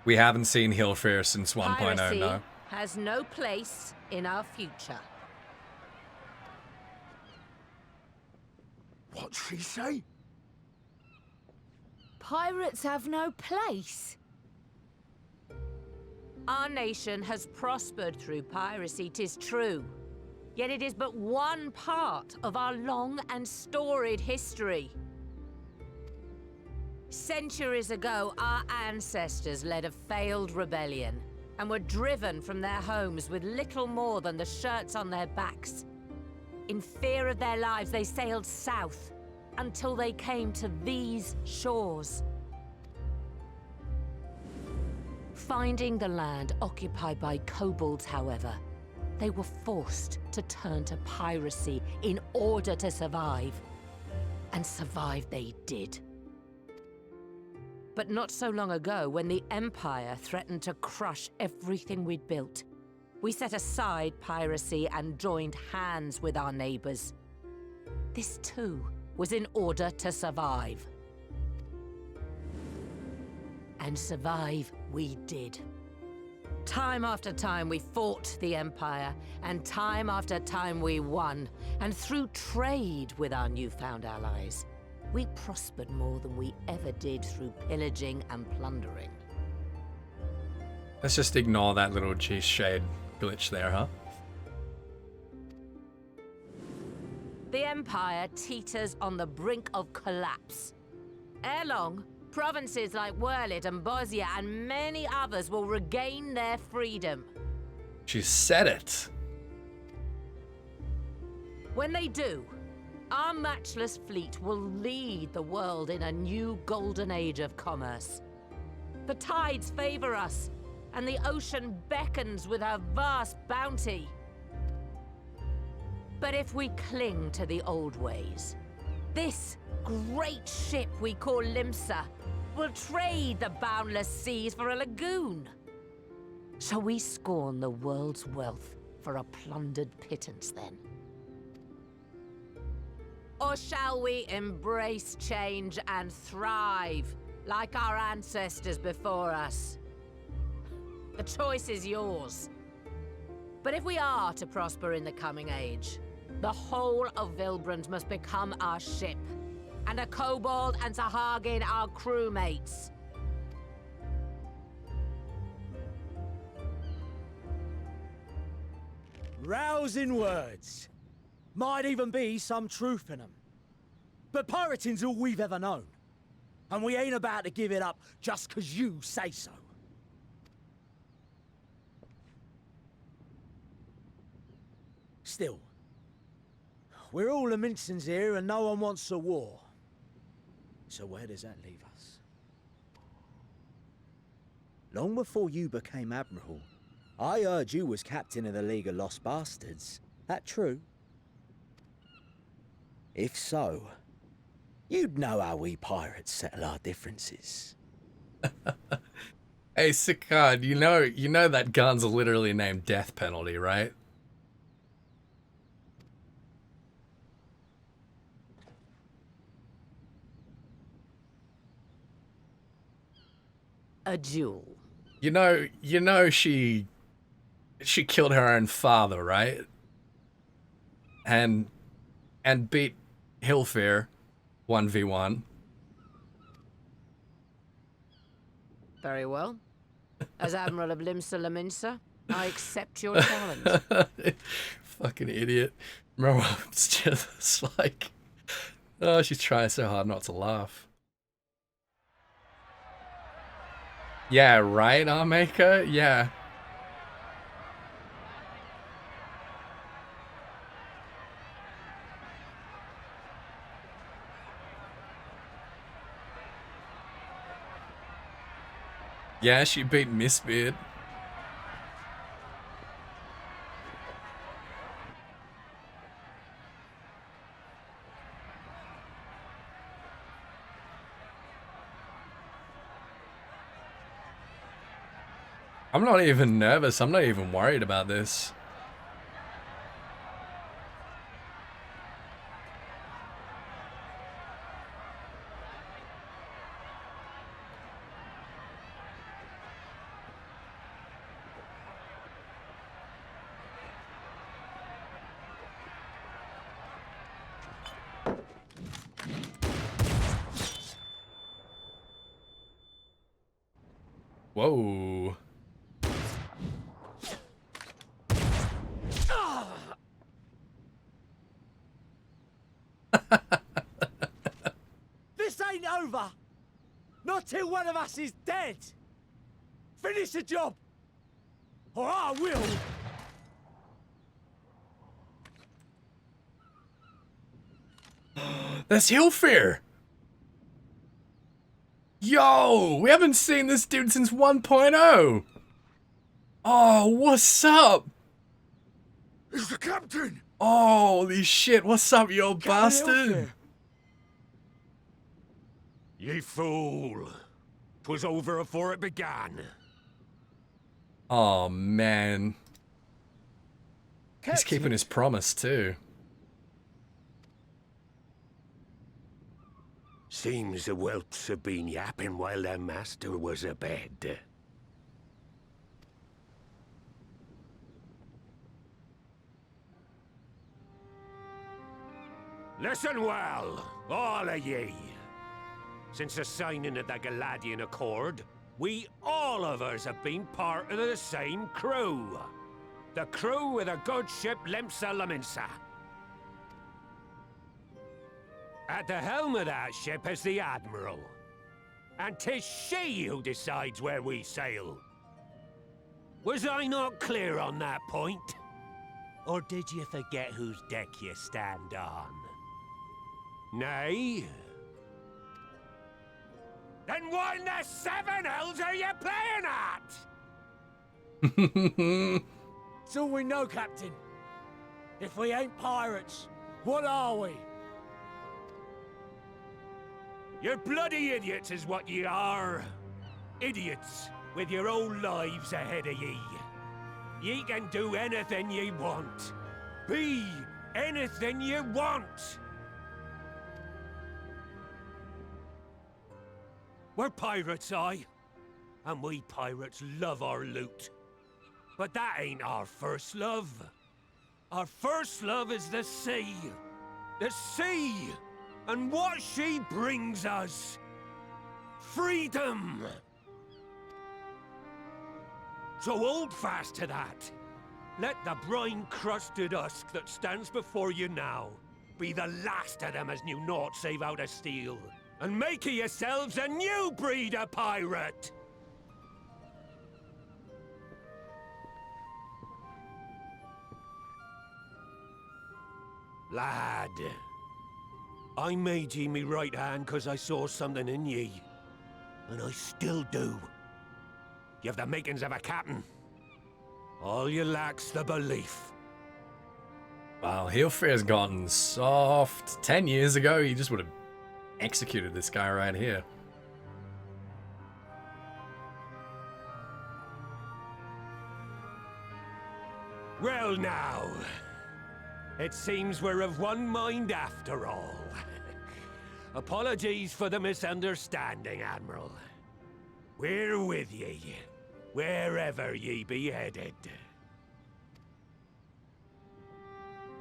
We haven't seen Hilfir since 1.0, Piracy no. has no place in our future. What'd she say? Pirates have no place. Our nation has prospered through piracy, 'tis true. Yet it is but one part of our long and storied history. Centuries ago, our ancestors led a failed rebellion and were driven from their homes with little more than the shirts on their backs. In fear of their lives, they sailed south until they came to these shores. Finding the land occupied by kobolds, however, they were forced to turn to piracy in order to survive. And survive they did. But not so long ago, when the Empire threatened to crush everything we'd built, we set aside piracy and joined hands with our neighbors. This too was in order to survive. And survive we did. Time after time we fought the Empire, and time after time we won. And through trade with our newfound allies, we prospered more than we ever did through pillaging and plundering. Let's just ignore that little G-shade glitch there, huh? The Empire teeters on the brink of collapse. Ere long, provinces like Wurlit and Bosnia and many others will regain their freedom. She said it. When they do, our matchless fleet will lead the world in a new golden age of commerce. The tides favor us, and the ocean beckons with her vast bounty. But if we cling to the old ways, this great ship we call Limsa will trade the boundless seas for a lagoon. Shall we scorn the world's wealth for a plundered pittance then? Or shall we embrace change and thrive like our ancestors before us? The choice is yours. But if we are to prosper in the coming age, the whole of Vilbrand must become our ship, and a kobold and Sahagin our crewmates. Rousing words. Might even be some truth in them. But pirating's all we've ever known. And we ain't about to give it up just 'cause you say so. Still, we're all Mincins here and no one wants a war. So where does that leave us? Long before you became Admiral, I heard you was captain of the League of Lost Bastards. That true? If so, you'd know how we pirates settle our differences. Hey, Sicard, you know that gun's literally named Death Penalty, right? A duel. You know she killed her own father, right? And beat Hilfir 1v1. Very well. As Admiral of Limsa Laminsa, I accept your challenge. Fucking idiot. Remember, it's just like, oh, she's trying so hard not to laugh. Yeah, right, Armaker? Yeah. Yeah, she beat Mistbeard. I'm not even nervous. I'm not even worried about this. Whoa. This ain't over! Not till one of us is dead! Finish the job! Or I will! That's Hillfair! Yo! We haven't seen this dude since 1.0! Oh, what's up? It's the captain! Holy shit, what's up, you old bastard? Ye fool! 'Twas over afore it began. Oh, man. He's keeping his promise, too. Seems the whelps have been yapping while their master was abed. Listen well, all of ye. Since the signing of the Galadian Accord, we all of us have been part of the same crew. The crew of the good ship Lemsa Laminsa. At the helm of that ship is the Admiral. And 'tis she who decides where we sail. Was I not clear on that point? Or did you forget whose deck you stand on? Nay? Then what in the seven hells are you playing at? It's all we know, Captain. If we ain't pirates, what are we? You're bloody idiots is what ye are. Idiots with your own lives ahead of ye. Ye can do anything ye want. Be anything ye want. We're pirates, aye. And we pirates love our loot. But that ain't our first love. Our first love is the sea. The sea! And what she brings us. Freedom! So hold fast to that. Let the brine-crusted husk that stands before you now be the last of them as knew naught save out of steel. And make of yourselves a new breed of pirate! Lad, I made ye me right hand 'cause I saw something in ye. And I still do. You have the makings of a captain. All you lack's the belief. Wow, Hillfair's gotten soft. 10 years ago, he just would have executed this guy right here. Well now, it seems we're of one mind after all. Apologies for the misunderstanding, Admiral. We're with ye, wherever ye be headed.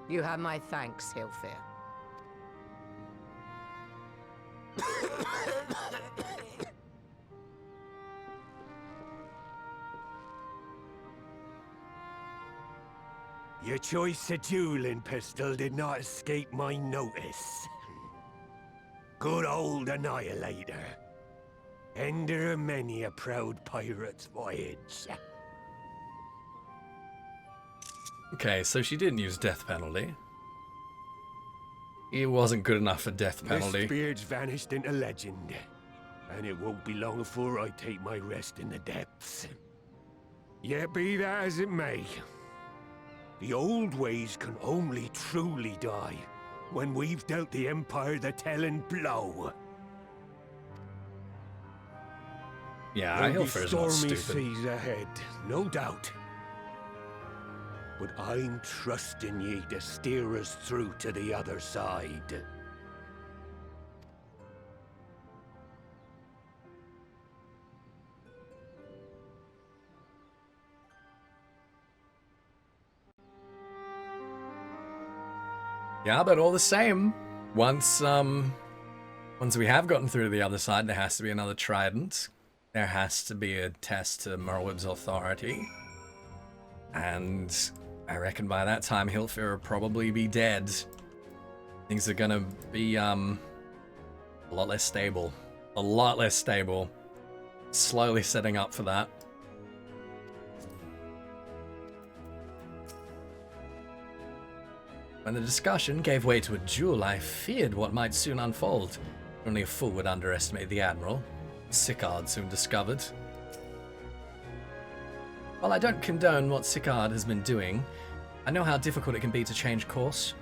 You have my thanks, Hillfair. Your choice of dueling pistol did not escape my notice. Good old Annihilator. Ender of many a proud pirate's voyage. Okay, so she didn't use death penalty. He wasn't good enough for death penalty. This beard's vanished into legend. And it won't be long before I take my rest in the depths. Yet be that as it may, the old ways can only truly die when we've dealt the Empire the telling blow. Yeah, There'll be Hillfair's not stormy stupid. seas ahead, no doubt. But I'm trusting ye to steer us through to the other side. Yeah, but all the same, once we have gotten through to the other side, there has to be another trident. there has to be a test to Merwood's authority. And I reckon by that time Hilfir will probably be dead. Things are gonna be a lot less stable. A lot less stable. Slowly setting up for that. When the discussion gave way to a duel, I feared what might soon unfold. Only a fool would underestimate the Admiral. Sicard soon discovered. While I don't condone what Sicard has been doing, I know how difficult it can be to change course.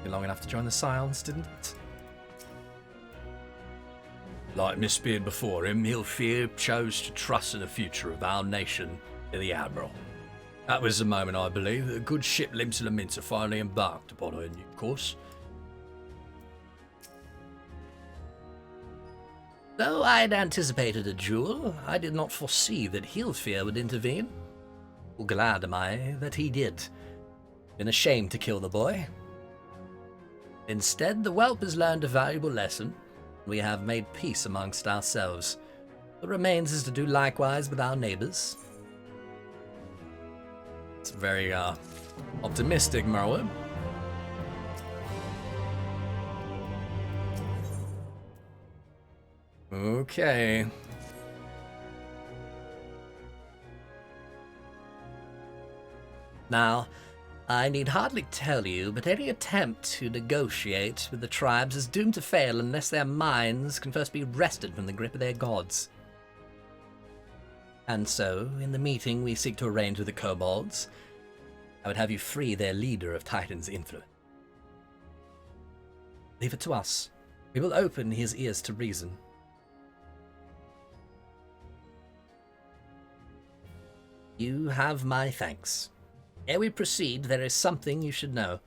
Took long enough to join the Scions, didn't it? Like Mistbeard before him, Hilfir chose to trust in the future of our nation to the Admiral. That was the moment, I believe, that a good ship limbs to the Mincer finally embarked upon her new course. Though I had anticipated a duel, I did not foresee that Hilfir would intervene. Well, glad am I that he did. Been ashamed to kill the boy. Instead, the whelp has learned a valuable lesson. We have made peace amongst ourselves. What remains is to do likewise with our neighbors. It's very optimistic, Merwood. Okay. Now, I need hardly tell you, but any attempt to negotiate with the tribes is doomed to fail unless their minds can first be wrested from the grip of their gods. And so, in the meeting we seek to arrange with the kobolds, I would have you free their leader of Titan's influence. Leave it to us. We will open his ears to reason. You have my thanks. Ere we proceed, there is something you should know.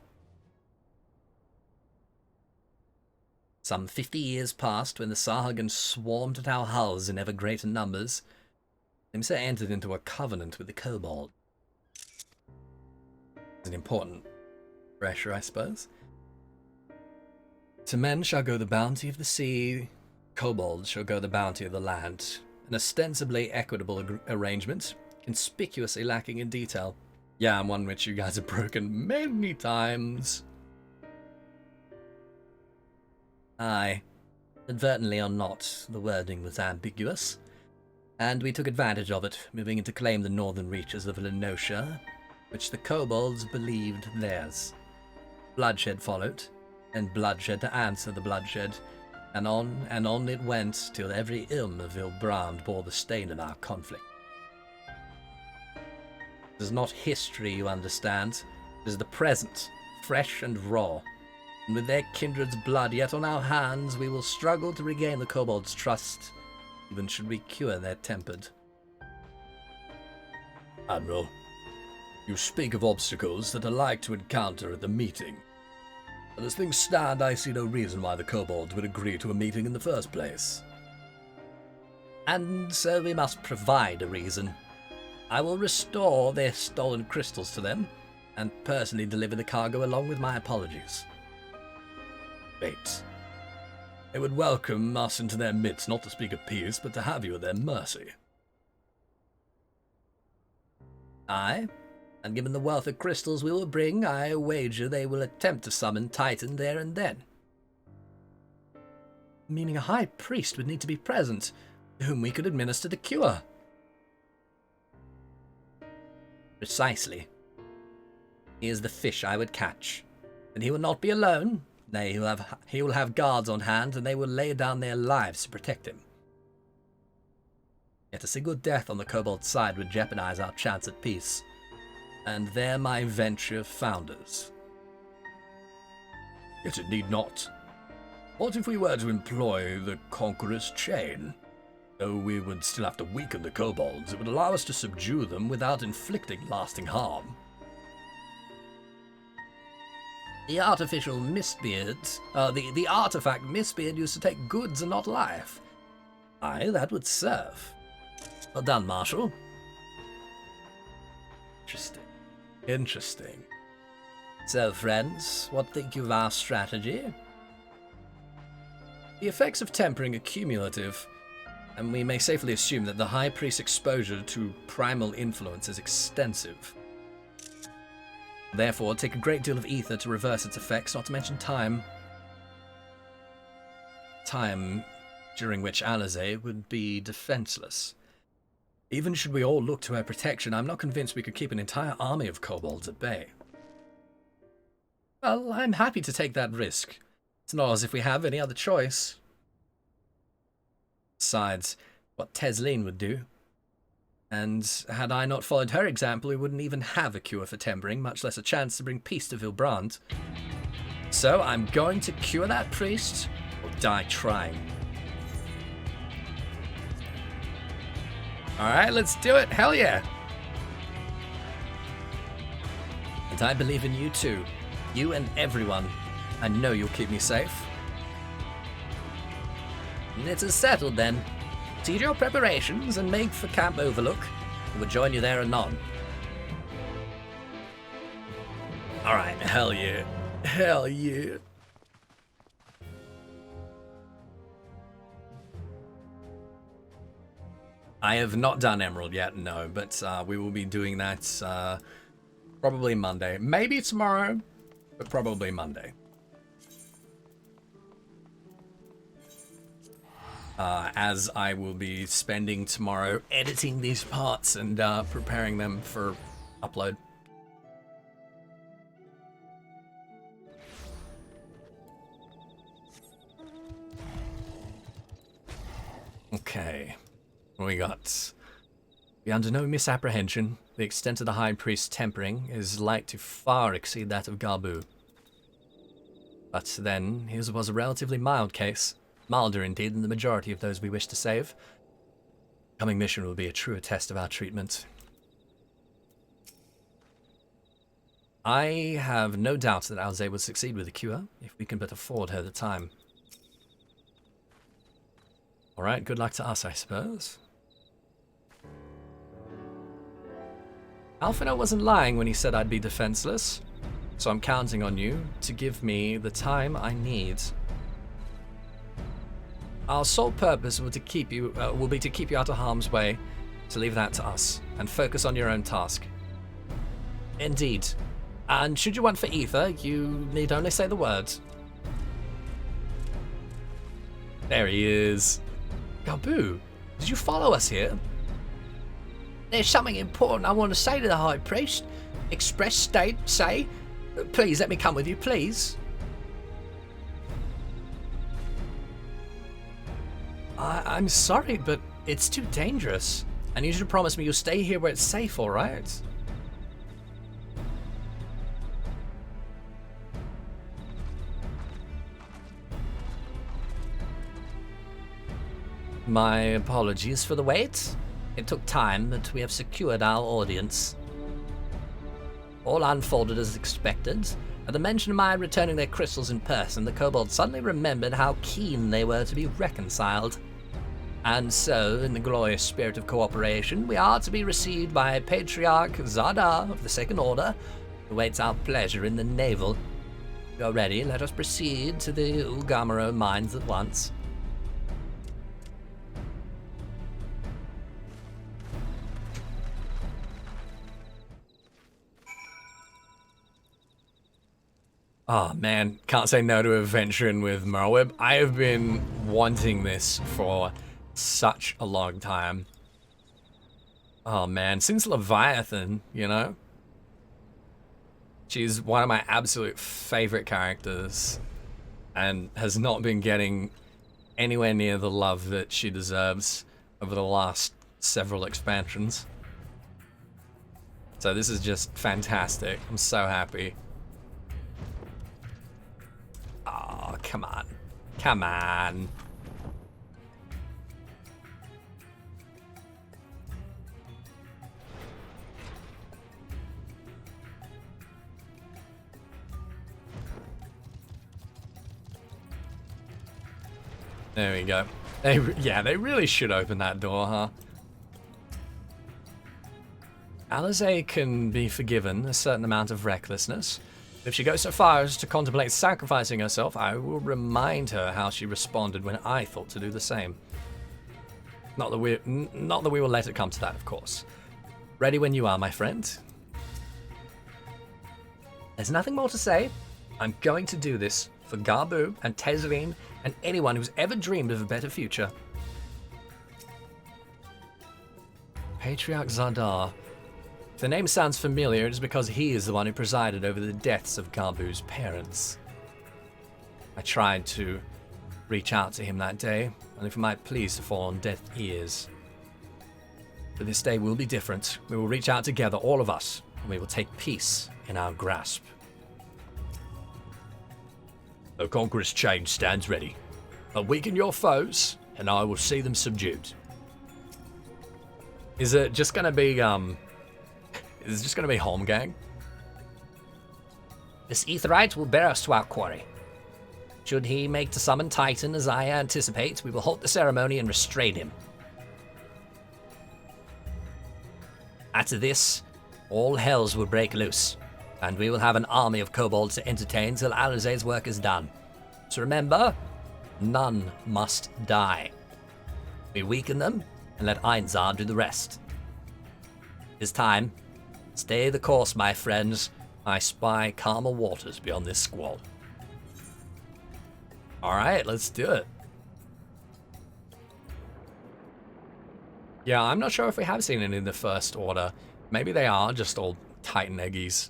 Some 50 years passed when the Sahagans swarmed at our hulls in ever greater numbers. Limsa entered into a covenant with the kobold. It's an important pressure, I suppose. To men shall go the bounty of the sea, kobolds shall go the bounty of the land. An ostensibly equitable arrangement, conspicuously lacking in detail. Yeah, and one which you guys have broken many times. Aye, advertently or not, the wording was ambiguous, and we took advantage of it, moving in to claim the northern reaches of Lenosha, which the kobolds believed theirs. Bloodshed followed, and bloodshed to answer the bloodshed, and on it went, till every ilm of Ilbrand bore the stain of our conflict. It is not history, you understand. It is the present, fresh and raw. And with their kindred's blood yet on our hands, we will struggle to regain the kobolds' trust, even should we cure their tempered. Admiral, you speak of obstacles that are like to encounter at the meeting. But as things stand, I see no reason why the kobolds would agree to a meeting in the first place. And so we must provide a reason. I will restore their stolen crystals to them, and personally deliver the cargo along with my apologies. Wait. They would welcome us into their midst, not to speak of peace, but to have you at their mercy. Aye, and given the wealth of crystals we will bring, I wager they will attempt to summon Titan there and then. Meaning a high priest would need to be present, to whom we could administer the cure. Precisely. He is the fish I would catch, and he will not be alone. Nay, he will have guards on hand, and they will lay down their lives to protect him. Yet a single death on the kobold side would jeopardize our chance at peace, and there my venture founders. Yet it need not. What if we were to employ the Conqueror's Chain? Though we would still have to weaken the kobolds, it would allow us to subdue them without inflicting lasting harm. The artificial Mistbeard, the artifact Mistbeard used to take goods and not life. Aye, that would serve. Well done, Marshal. Interesting. Interesting. So, friends, what think you of our strategy? The effects of tempering are cumulative. and we may safely assume that the High Priest's exposure to primal influence is extensive. Therefore, it take a great deal of ether to reverse its effects, not to mention time. Time during which Alize would be defenseless. Even should we all look to her protection, I'm not convinced we could keep an entire army of kobolds at bay. Well, I'm happy to take that risk. It's not as if we have any other choice. Besides, what Tesleen would do. And had I not followed her example, we wouldn't even have a cure for tempering, much less a chance to bring peace to Vilbrand. So I'm going to cure that priest, or die trying. Alright, let's do it. Hell yeah. And I believe in you too. You and everyone. I know you'll keep me safe. It is settled then. Proceed your preparations and make for Camp Overlook. We will join you there anon. Alright, hell yeah. Hell yeah. I have not done Emerald yet, no, but we will be doing that probably Monday. Maybe tomorrow, but probably Monday. As I will be spending tomorrow editing these parts and preparing them for upload. Okay, what we got? Be under no misapprehension, the extent of the High Priest's tempering is like to far exceed that of Garbu. But then, his was a relatively mild case. Milder indeed than the majority of those we wish to save. Coming mission will be a truer test of our treatment. I have no doubt that Alize will succeed with the cure, if we can but afford her the time. Alright, good luck to us, I suppose. Alphino wasn't lying when he said I'd be defenseless, so I'm counting on you to give me the time I need. Our sole purpose will be to keep you out of harm's way, so leave that to us, and focus on your own task. Indeed. And should you want for ether, you need only say the words. There he is. Garbu, did you follow us here? There's something important I want to say to the High Priest. Express, state, say. Please let me come with you, please. I'm sorry, but it's too dangerous. I need you to promise me you'll stay here where it's safe, alright? My apologies for the wait. It took time, but we have secured our audience. All unfolded as expected. At the mention of my returning their crystals in person, the kobolds suddenly remembered how keen they were to be reconciled. And so, in the glorious spirit of cooperation, we are to be received by Patriarch Zadar of the Second Order, who waits our pleasure in the navel. If you're ready, let us proceed to the Ulgamaro mines at once. Oh man, can't say no to adventuring with Merlweb. I have been wanting this for such a long time. Oh man, since Leviathan, you know? She's one of my absolute favorite characters and has not been getting anywhere near the love that she deserves over the last several expansions. So this is just fantastic. I'm so happy. Oh, come on. Come on. There we go. They really should open that door, huh? Alize can be forgiven a certain amount of recklessness. If she goes so far as to contemplate sacrificing herself, I will remind her how she responded when I thought to do the same. Not that we will let it come to that, of course. Ready when you are, my friend. There's nothing more to say. I'm going to do this for Garbu and Tezreen and anyone who's ever dreamed of a better future. Patriarch Zadar. If the name sounds familiar, it is because he is the one who presided over the deaths of Garbu's parents. I tried to reach out to him that day, only for my pleas to fall on deaf ears. But this day will be different. We will reach out together, all of us, and we will take peace in our grasp. The conqueror's chain stands ready. I'll weaken your foes, and I will see them subdued. Is it just gonna be, is it just gonna be Holmgang? This Aetheryte will bear us to our quarry. Should he make to summon Titan as I anticipate, we will halt the ceremony and restrain him. After this, all hells will break loose, and we will have an army of kobolds to entertain till Alizé's work is done. So remember, none must die. We weaken them, and let Einzar do the rest. This time, stay the course, my friends. I spy calmer waters beyond this squall. Alright, let's do it. Yeah, I'm not sure if we have seen any in the First Order. Maybe they are just all Titan eggies.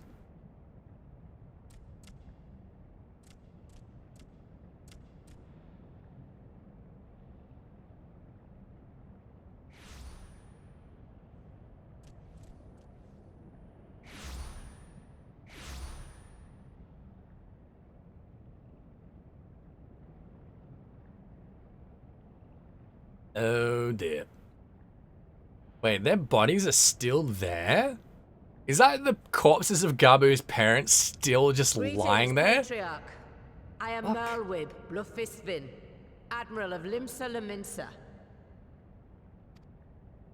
Oh dear. Wait, their bodies are still there? Is that the corpses of Garbu's parents still just lying there? Patriarch. I am Merlwib Blufisvin, Admiral of Limsa Laminsa.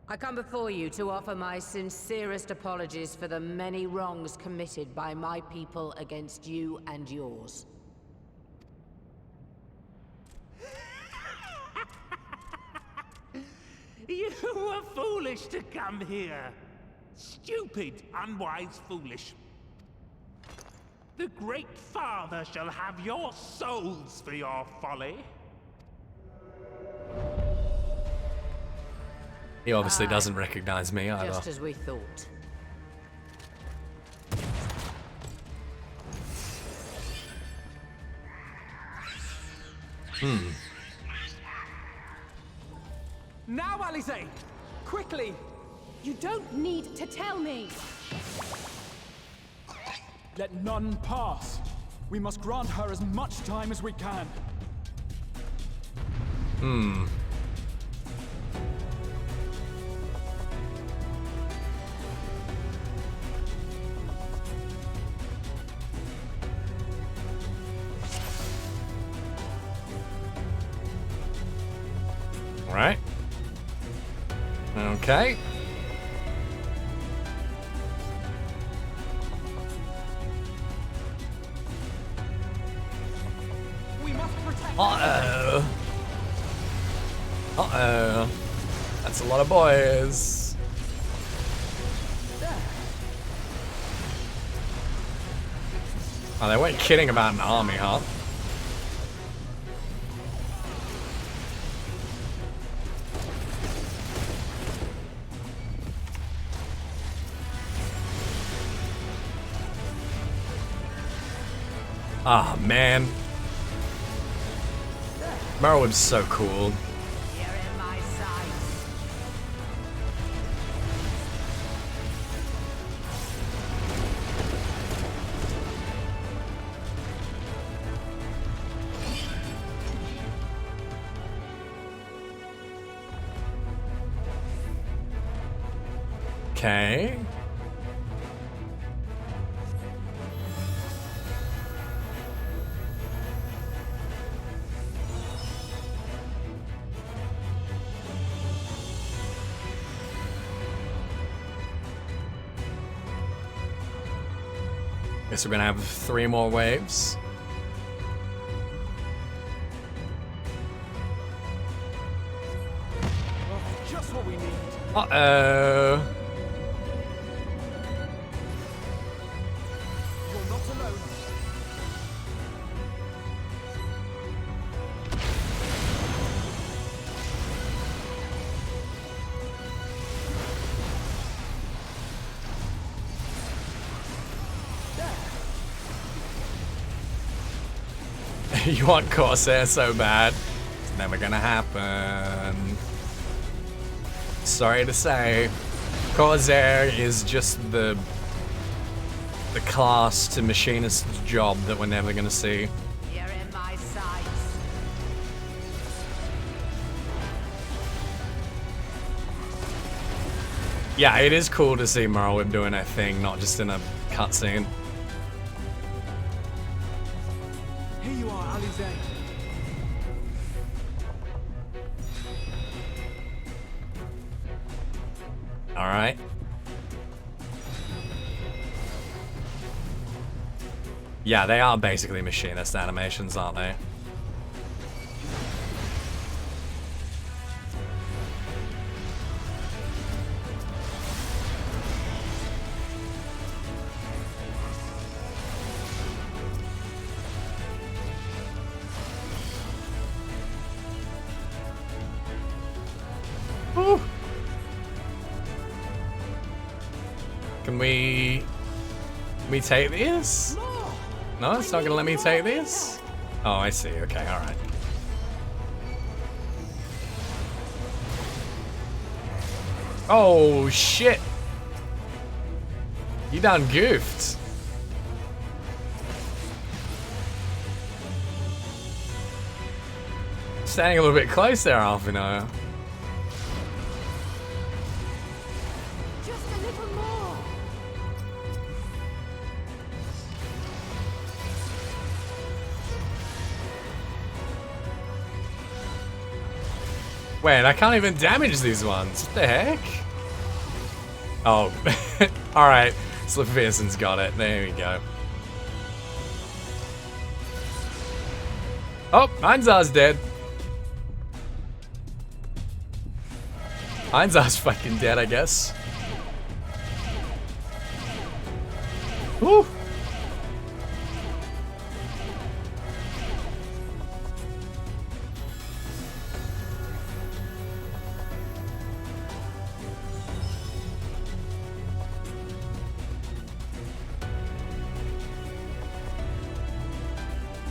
I come before you to offer my sincerest apologies for the many wrongs committed by my people against you and yours. You were foolish to come here. Stupid, unwise, foolish. The Great Father shall have your souls for your folly. He obviously doesn't recognize me either. Just as we thought. Now, Alizé! Quickly! You don't need to tell me. Let none pass. We must grant her as much time as we can. All right. Okay. We must protect. Uh-oh. Uh-oh. That's a lot of boys. Oh, they weren't kidding about an army, huh? Ah, man. Merlwib's so cool. You're in my sights. Okay. Guess we're gonna have 3 more waves. Uh-oh. You're not alone. You want Corsair so bad. It's never gonna happen. Sorry to say. Corsair is just the class to machinist's job that we're never gonna see. You're in my sights. Yeah, it is cool to see Merlwyb doing her thing, not just in a cutscene. Here you are, Alize. Alright. Yeah, they are basically machinist animations, aren't they? Woo. Can we take these? No, it's not gonna let me take these? Oh, I see. Okay, alright. Oh, shit. You done goofed. Standing a little bit close there, Alphino. Just a little more. Wait, I can't even damage these ones. What the heck? Oh, alright. Slipperson's got it. There we go. Oh, Einzar's dead. Einzar's fucking dead, I guess. Woo!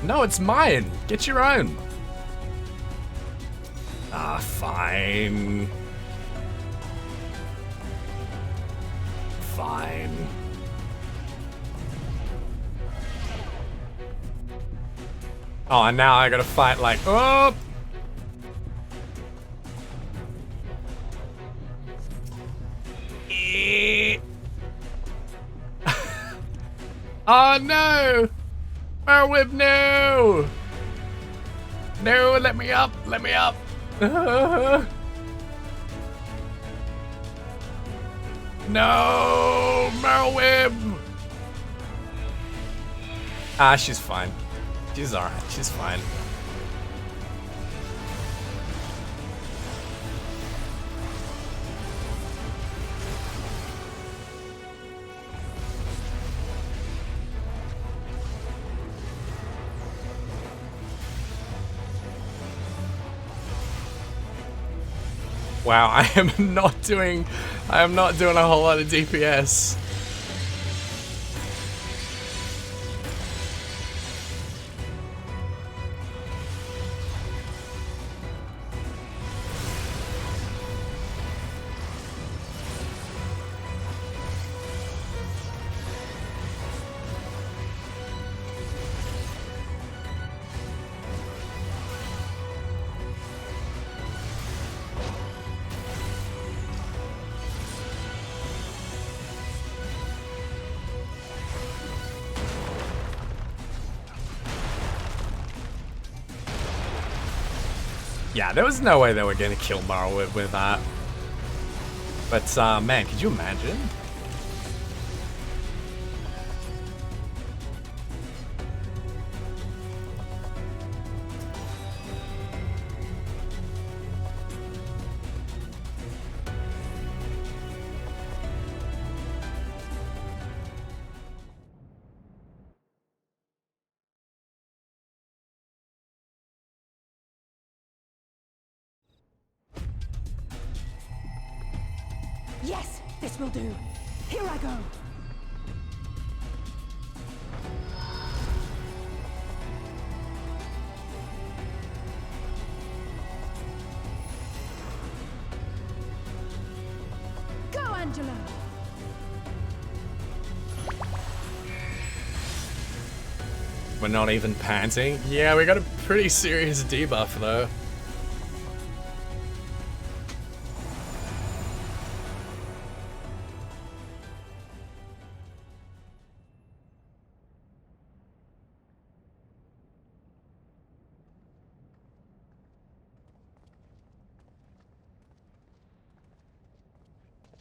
No, it's mine. Get your own. Ah, fine. Fine. Oh, and now I gotta fight like, oh! Oh no! Merlwyb, no! No, let me up, let me up. No, Merlwyb! Ah, she's fine. She's alright, she's fine. Wow, I am not doing a whole lot of DPS. Yeah, there was no way they were gonna kill Merlwyb with that. But, man, could you imagine? Yes, this will do. Here I go. Go, Angelo. We're not even panting. Yeah, we got a pretty serious debuff though.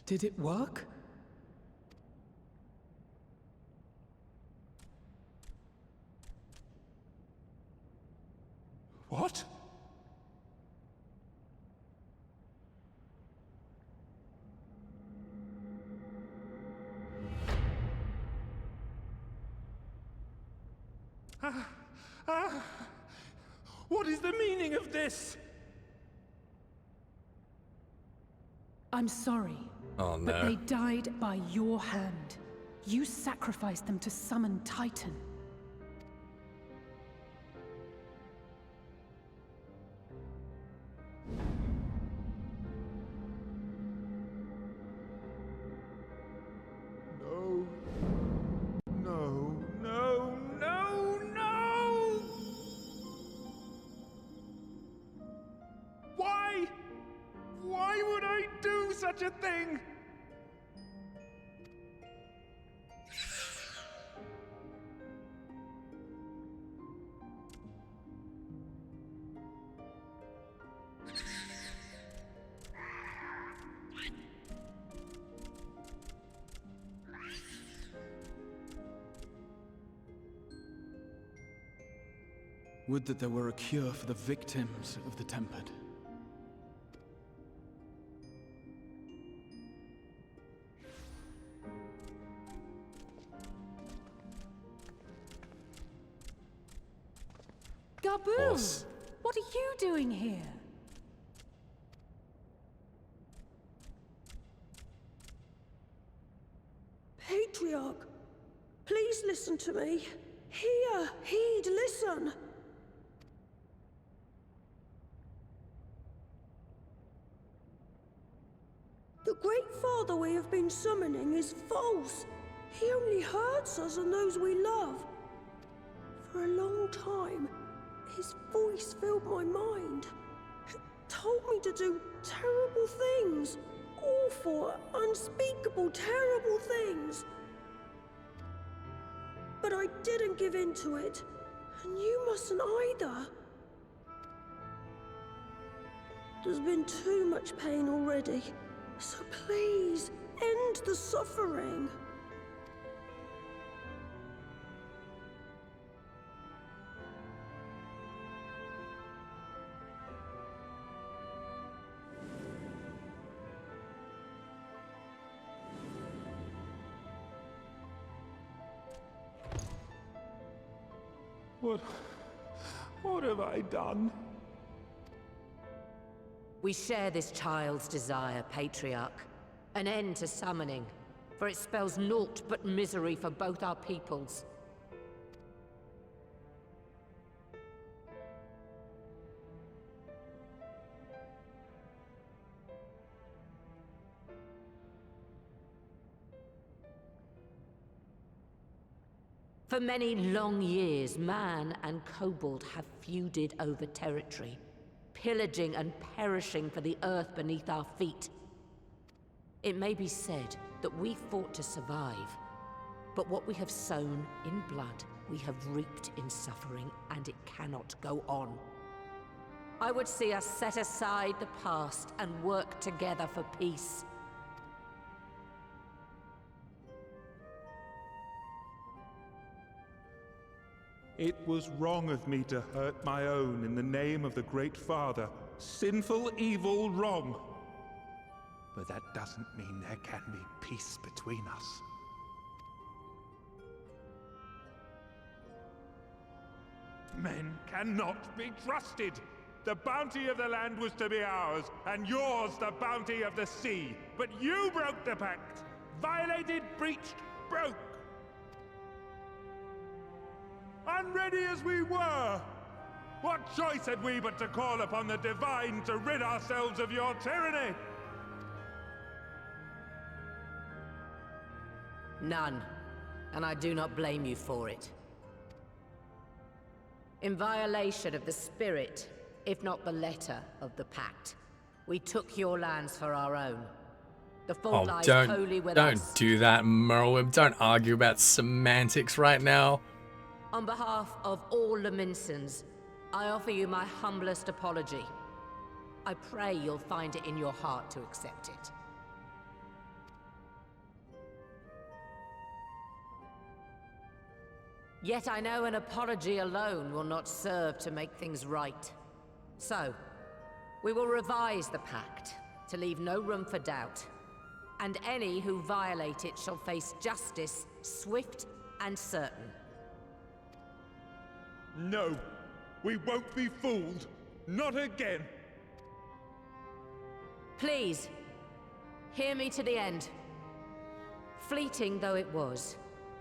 Did it work? What? What is the meaning of this? I'm sorry, Oh but no. they died by your hand. You sacrificed them to summon Titan. No. No, no, no, no! Why? Why would I do such a thing? Would that there were a cure for the victims of the Tempered. Gaboon! Boss. What are you doing here? Patriarch, please listen to me. Hear, heed, listen. The Great Father we have been summoning is false. He only hurts us and those we love. For a long time, his voice filled my mind. It told me to do terrible things. Awful, unspeakable, terrible things. But I didn't give in to it, and you mustn't either. There's been too much pain already, so please, end the suffering. What have I done? We share this child's desire, Patriarch. An end to summoning, for it spells naught but misery for both our peoples. For many long years, man and kobold have feuded over territory, pillaging and perishing for the earth beneath our feet. It may be said that we fought to survive, but what we have sown in blood, we have reaped in suffering, and it cannot go on. I would see us set aside the past and work together for peace. It was wrong of me to hurt my own in the name of the Great Father. Sinful, evil, wrong. But that doesn't mean there can be peace between us. Men cannot be trusted. The bounty of the land was to be ours, and yours the bounty of the sea. But you broke the pact. Violated, breached, broke. Unready as we were, what choice had we but to call upon the divine to rid ourselves of your tyranny? None, and I do not blame you for it. In violation of the spirit, if not the letter, of the pact, we took your lands for our own. The fault lies wholly with us. Don't do that, Merlwyn. Don't argue about semantics right now. On behalf of all Laminsons, I offer you my humblest apology. I pray you'll find it in your heart to accept it. Yet I know an apology alone will not serve to make things right. So, we will revise the pact to leave no room for doubt. And any who violate it shall face justice, swift and certain. No, we won't be fooled. Not again. Please, hear me to the end. Fleeting though it was,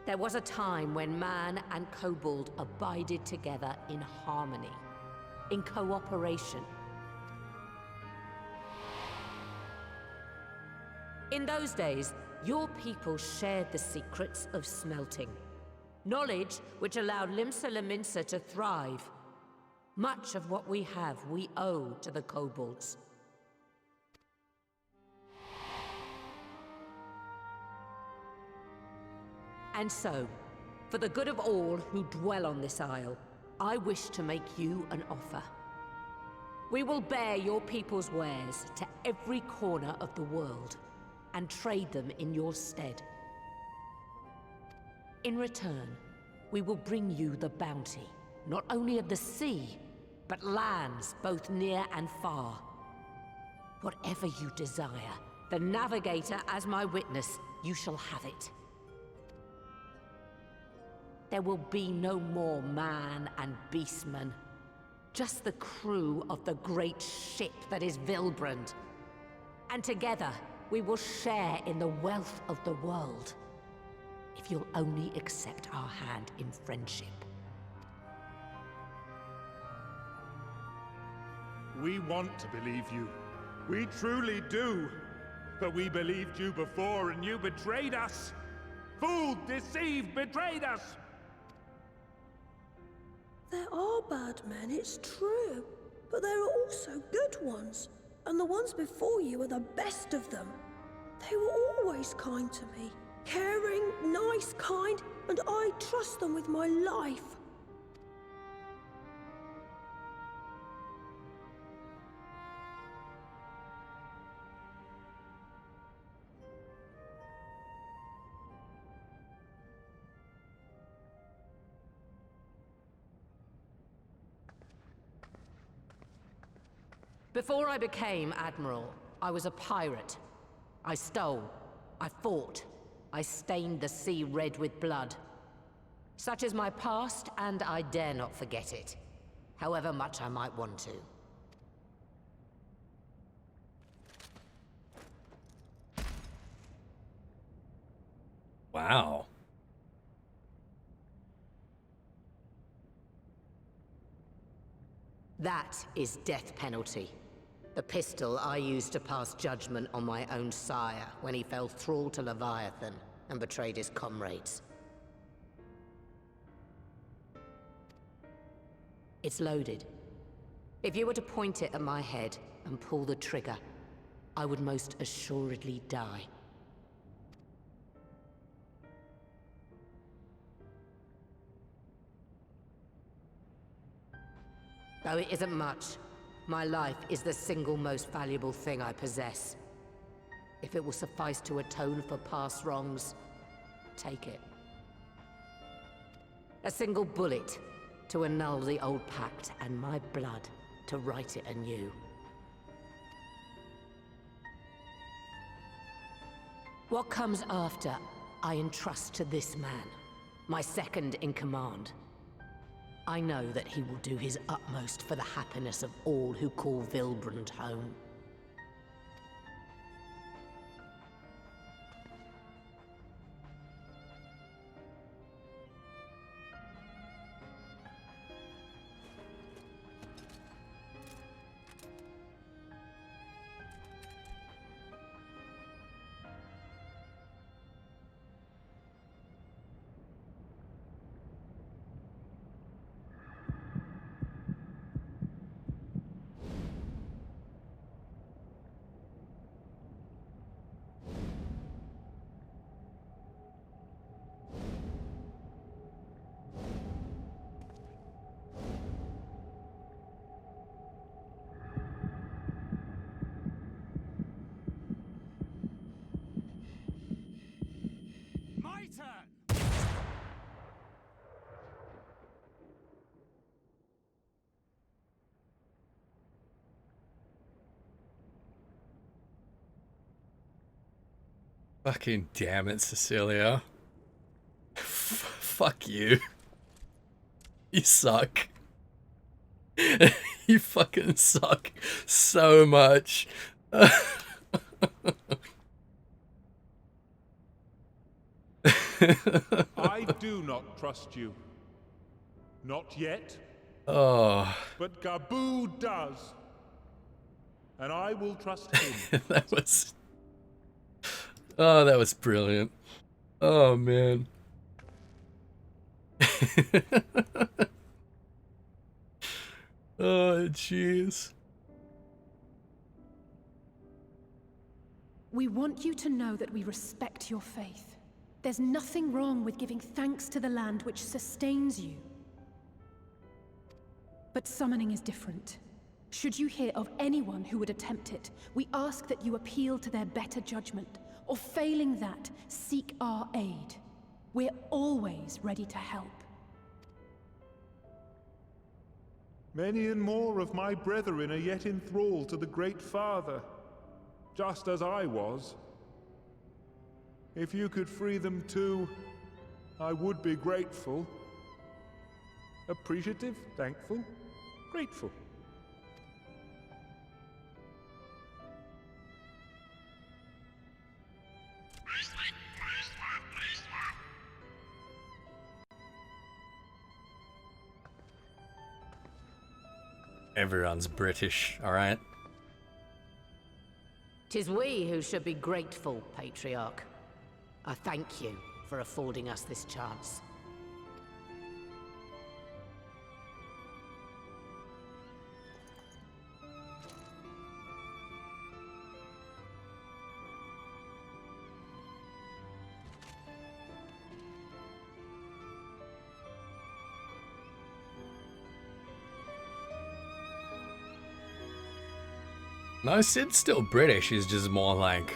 there was a time when man and kobold abided together in harmony, in cooperation. In those days, your people shared the secrets of smelting. Knowledge which allowed Limsa Lominsa to thrive. Much of what we have, we owe to the kobolds. And so, for the good of all who dwell on this isle, I wish to make you an offer. We will bear your people's wares to every corner of the world, and trade them in your stead. In return, we will bring you the bounty, not only of the sea, but lands both near and far. Whatever you desire, the Navigator as my witness, you shall have it. There will be no more man and beastman, just the crew of the great ship that is Vilbrand. And together, we will share in the wealth of the world, if you'll only accept our hand in friendship. We want to believe you. We truly do. But we believed you before and you betrayed us. Fooled, deceived, betrayed us. There are bad men, it's true. But there are also good ones. And the ones before you are the best of them. They were always kind to me. Caring, nice, kind, and I trust them with my life. Before I became Admiral, I was a pirate. I stole, I fought, I stained the sea red with blood. Such is my past, and I dare not forget it, however much I might want to. Wow. That is death penalty. The pistol I used to pass judgment on my own sire when he fell thrall to Leviathan and betrayed his comrades. It's loaded. If you were to point it at my head and pull the trigger, I would most assuredly die. Though it isn't much, my life is the single most valuable thing I possess. If it will suffice to atone for past wrongs, take it. A single bullet to annul the old pact, and my blood to write it anew. What comes after, I entrust to this man, my second in command. I know that he will do his utmost for the happiness of all who call Vilbrand home. My turn! Fucking damn it, Cecilia. Fuck you. You suck. You fucking suck so much. I do not trust you. Not yet. Oh. But Gaboo does. And I will trust him. That was... Oh, that was brilliant. Oh, man. Oh, jeez. We want you to know that we respect your faith. There's nothing wrong with giving thanks to the land which sustains you. But summoning is different. Should you hear of anyone who would attempt it, we ask that you appeal to their better judgment, or failing that, seek our aid. We're always ready to help. Many and more of my brethren are yet enthralled to the Great Father, just as I was. If you could free them too, I would be grateful. Appreciative, thankful, grateful. Everyone's British, alright? 'Tis we who should be grateful, Patriarch. I thank you for affording us this chance. No, Sid's still British, he's just more like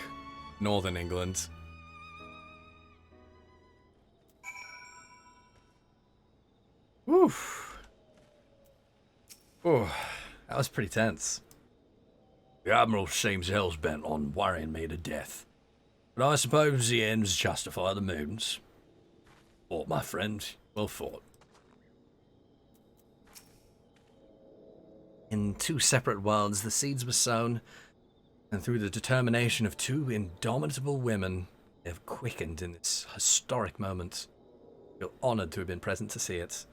Northern England. Oof. Oh, that was pretty tense. The Admiral seems hell's-bent on worrying me to death. But I suppose the ends justify the means. Fought, my friend. Well fought. In two separate worlds, the seeds were sown, and through the determination of two indomitable women, they have quickened in this historic moment. I feel honoured to have been present to see it.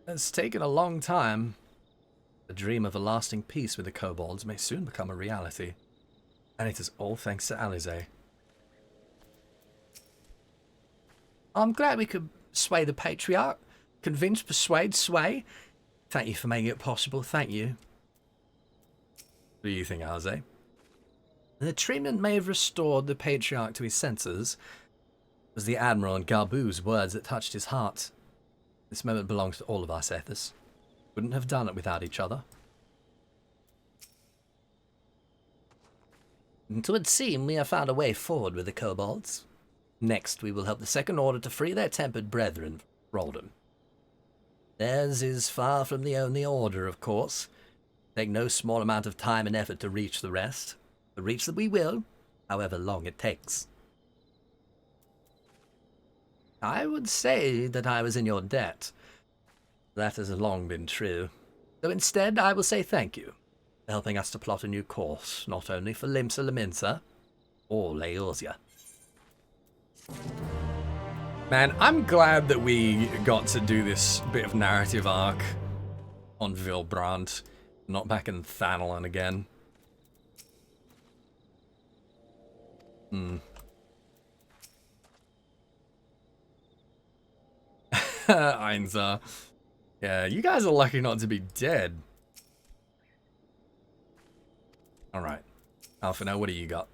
It's taken a long time. The dream of a lasting peace with the kobolds may soon become a reality, and it is all thanks to Alize. I'm glad we could sway the Patriarch. Convince, persuade, sway. Thank you for making it possible, thank you. What do you think, Alize? The treatment may have restored the Patriarch to his senses. It was the Admiral and Gaboo's words that touched his heart. This moment belongs to all of us, Ethis. Wouldn't have done it without each other. It would seem we have found a way forward with the kobolds. Next, we will help the Second Order to free their tempered brethren from thraldom. Theirs is far from the only order, of course. Take no small amount of time and effort to reach the rest. But reach that we will, however long it takes. I would say that I was in your debt. That has long been true. So instead, I will say thank you for helping us to plot a new course, not only for Limsa Laminsa, or Leorzia. Man, I'm glad that we got to do this bit of narrative arc on Vilbrand, not back in Thanelin again. Ainza. Yeah, you guys are lucky not to be dead. Alright. Alphino, what do you got?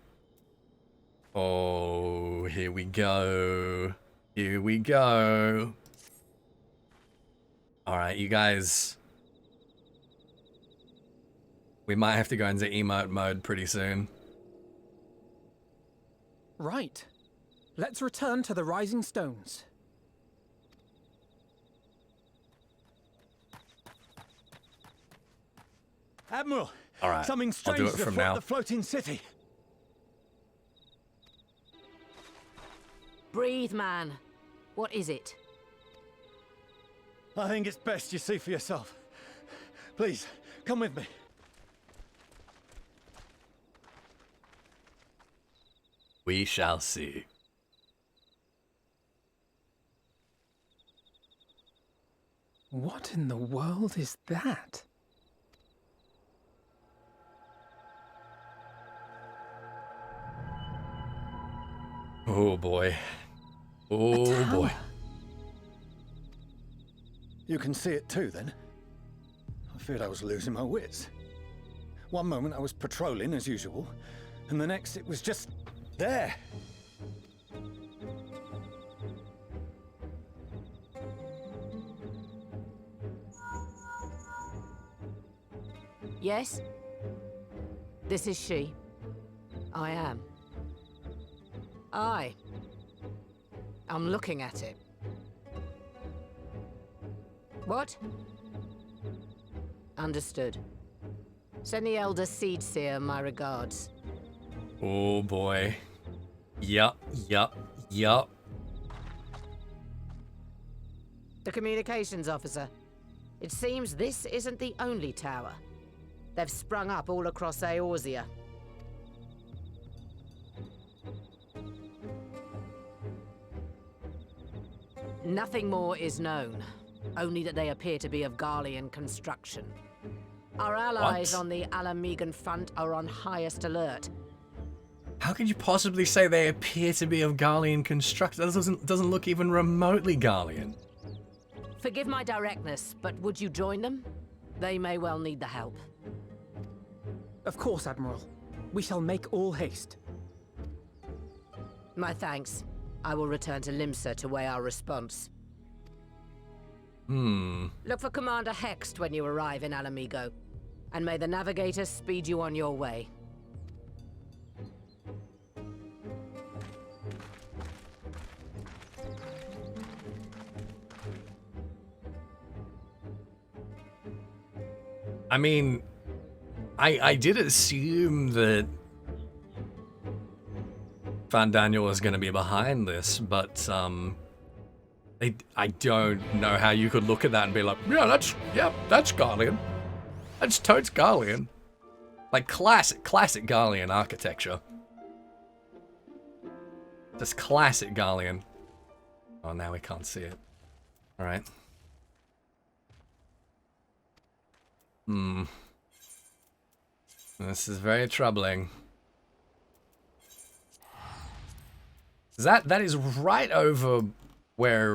Oh, here we go. Here we go. Alright, you guys. We might have to go into emote mode pretty soon. Right. Let's return to the Rising Stones. Admiral, All right, something I'll strange do it is from afoot now. at the floating city. Breathe, man. What is it? I think it's best you see for yourself. Please, come with me. We shall see. What in the world is that? Oh boy. Oh boy. You can see it too, then? I feared I was losing my wits. One moment I was patrolling as usual, and the next it was just there. Yes? This is she. I am. I'm looking at it. What? Understood. Send the Elder Seedseer my regards. Oh boy. Yup. The communications officer. It seems this isn't the only tower. They've sprung up all across Eorzea. Nothing more is known, only that they appear to be of Garlean construction. Our allies on the Alamegan front are on highest alert. How could you possibly say they appear to be of Garlean construction? That doesn't look even remotely Garlean. Forgive my directness, but would you join them? They may well need the help. Of course, Admiral. We shall make all haste. My thanks. I will return to Limsa to weigh our response. Look for Commander Hext when you arrive in Alamigo, and may the Navigator speed you on your way. I mean, I did assume that Fandaniel was going to be behind this, but I don't know how you could look at that and be like, that's Garlean. That's totes Garlean. Like classic Garlean architecture. Just classic Garlean. Oh, now we can't see it. All right. This is very troubling. That is right over where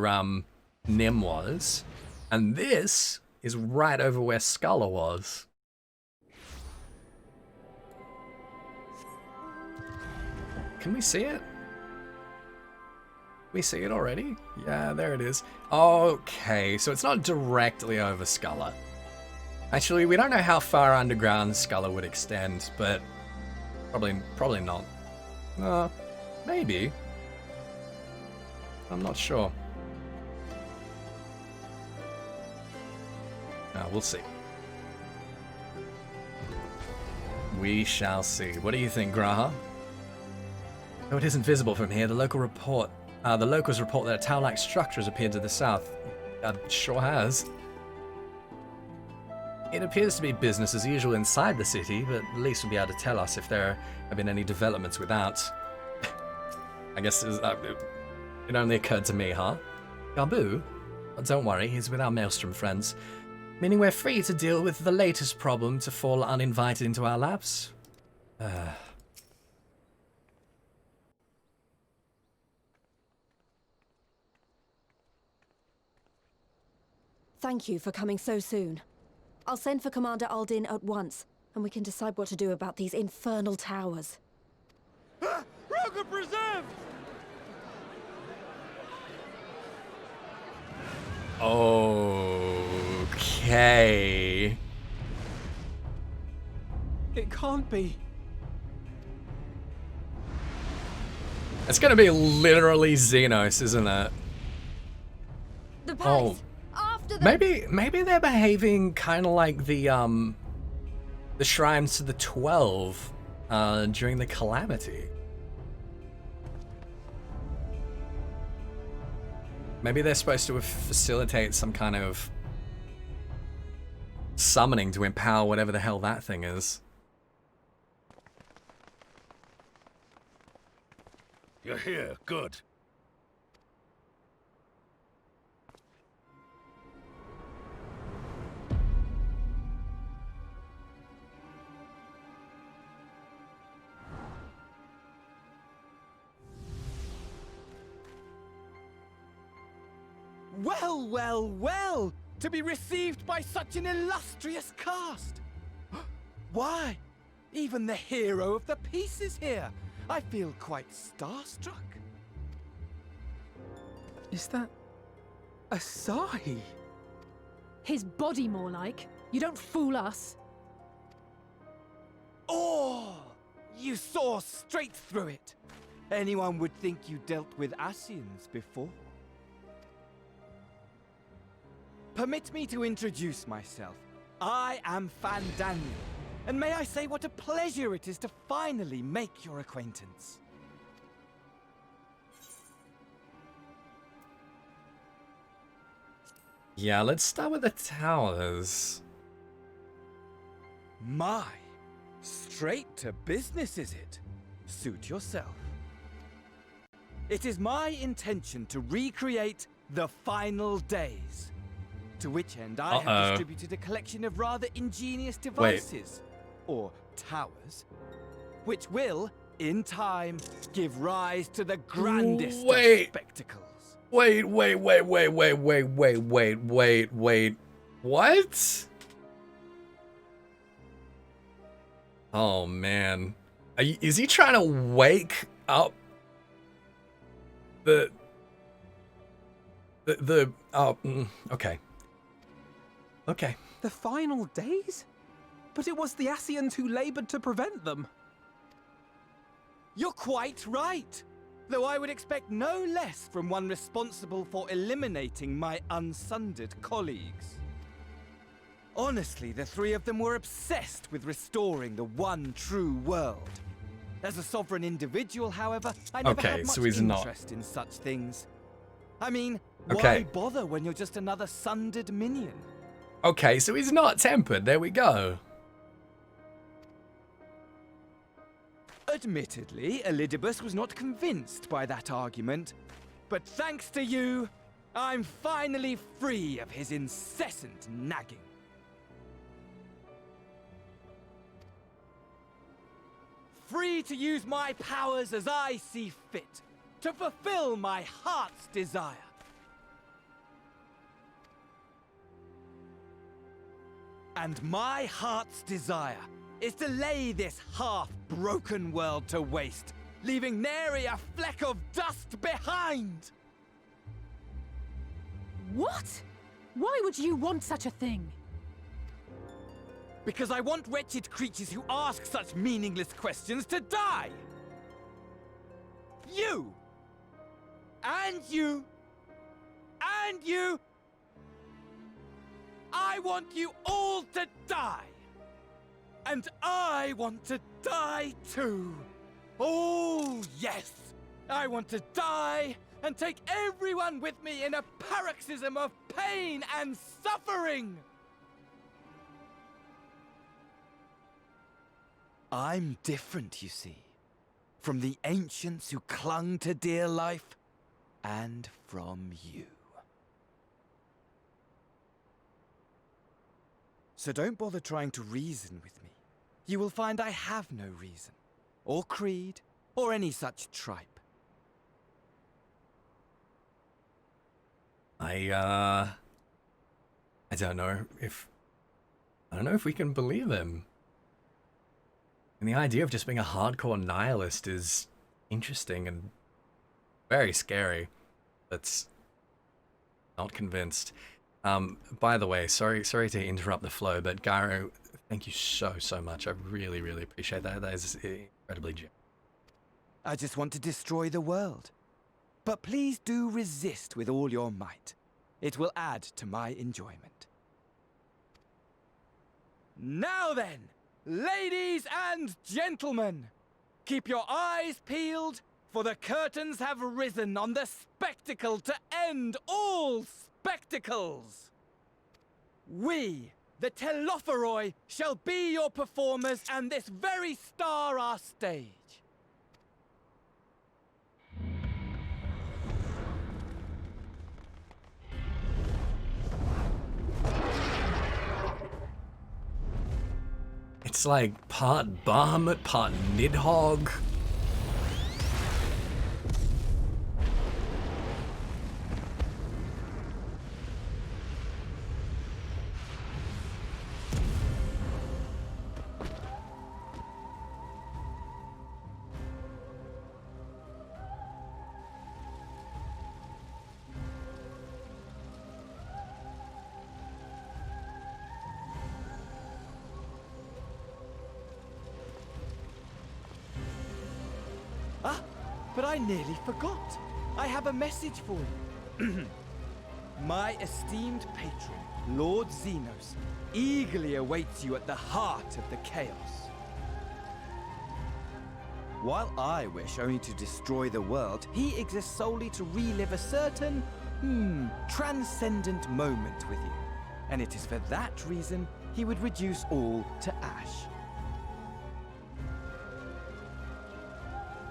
Nim was, and this is right over where Sculla was. Can we see it? We see it already? Yeah, there it is. Okay, so it's not directly over Sculla. Actually, we don't know how far underground Sculla would extend, but probably not. Maybe. I'm not sure. We'll see. We shall see. What do you think, Graha? Though it isn't visible from here, the local report The locals report that a town-like structure has appeared to the south. Sure has. It appears to be business as usual inside the city, but at least we'll be able to tell us if there have been any developments without. I guess it only occurred to me, huh? Gabu? Oh, don't worry, he's with our Maelstrom friends. Meaning we're free to deal with the latest problem to fall uninvited into our laps. Thank you for coming so soon. I'll send for Commander Aldin at once, and we can decide what to do about these infernal towers. Roger preserved! Okay. It can't be. It's gonna be literally Xenos, isn't it? The palace! After them! Maybe they're behaving kind of like the shrines to the 12 during the Calamity. Maybe they're supposed to facilitate some kind of summoning to empower whatever the hell that thing is. You're here, good. Well, well, well! To be received by such an illustrious cast! Why? Even the hero of the piece is here! I feel quite starstruck. Is that a sigh? His body, more like. You don't fool us. Oh! You saw straight through it! Anyone would think you dealt with Asians before. Permit me to introduce myself. I am Fandaniel, and may I say what a pleasure it is to finally make your acquaintance. Yeah, let's start with the towers. My, straight to business is it? Suit yourself. It is my intention to recreate the final days. To which end I have distributed a collection of rather ingenious devices, or towers, which will, in time, give rise to the grandest of spectacles. Wait. What? Oh man. Is he trying to wake up okay. Okay. The final days? But it was the Asians who labored to prevent them. You're quite right. Though I would expect no less from one responsible for eliminating my unsundered colleagues. Honestly, the three of them were obsessed with restoring the one true world. As a sovereign individual, however, I never had much interest in such things. I mean, why bother when you're just another sundered minion? Okay, so he's not tempered. There we go. Admittedly, Elidibus was not convinced by that argument, but thanks to you, I'm finally free of his incessant nagging. Free to use my powers as I see fit, to fulfill my heart's desire. And my heart's desire is to lay this half-broken world to waste, leaving nary a fleck of dust behind! What? Why would you want such a thing? Because I want wretched creatures who ask such meaningless questions to die! You! And you! And you! I want you all to die! And I want to die too! Oh, yes! I want to die and take everyone with me in a paroxysm of pain and suffering! I'm different, you see, from the ancients who clung to dear life, and from you. So don't bother trying to reason with me. You will find I have no reason, or creed, or any such tripe. I don't know if we can believe him. And the idea of just being a hardcore nihilist is interesting and very scary, but not convinced. By the way, sorry to interrupt the flow, but Gyro, thank you so much. I really appreciate that. That is incredibly genuine. I just want to destroy the world. But please do resist with all your might. It will add to my enjoyment. Now then, ladies and gentlemen, keep your eyes peeled, for the curtains have risen on the spectacle to end all spectacles. We, the Telophoroi, shall be your performers, and this very star our stage. It's like part Bahamut, part Nidhogg. But I nearly forgot. I have a message for you. My esteemed patron, Lord Xenos, eagerly awaits you at the heart of the chaos. While I wish only to destroy the world, he exists solely to relive a certain, transcendent moment with you. And it is for that reason he would reduce all to ash.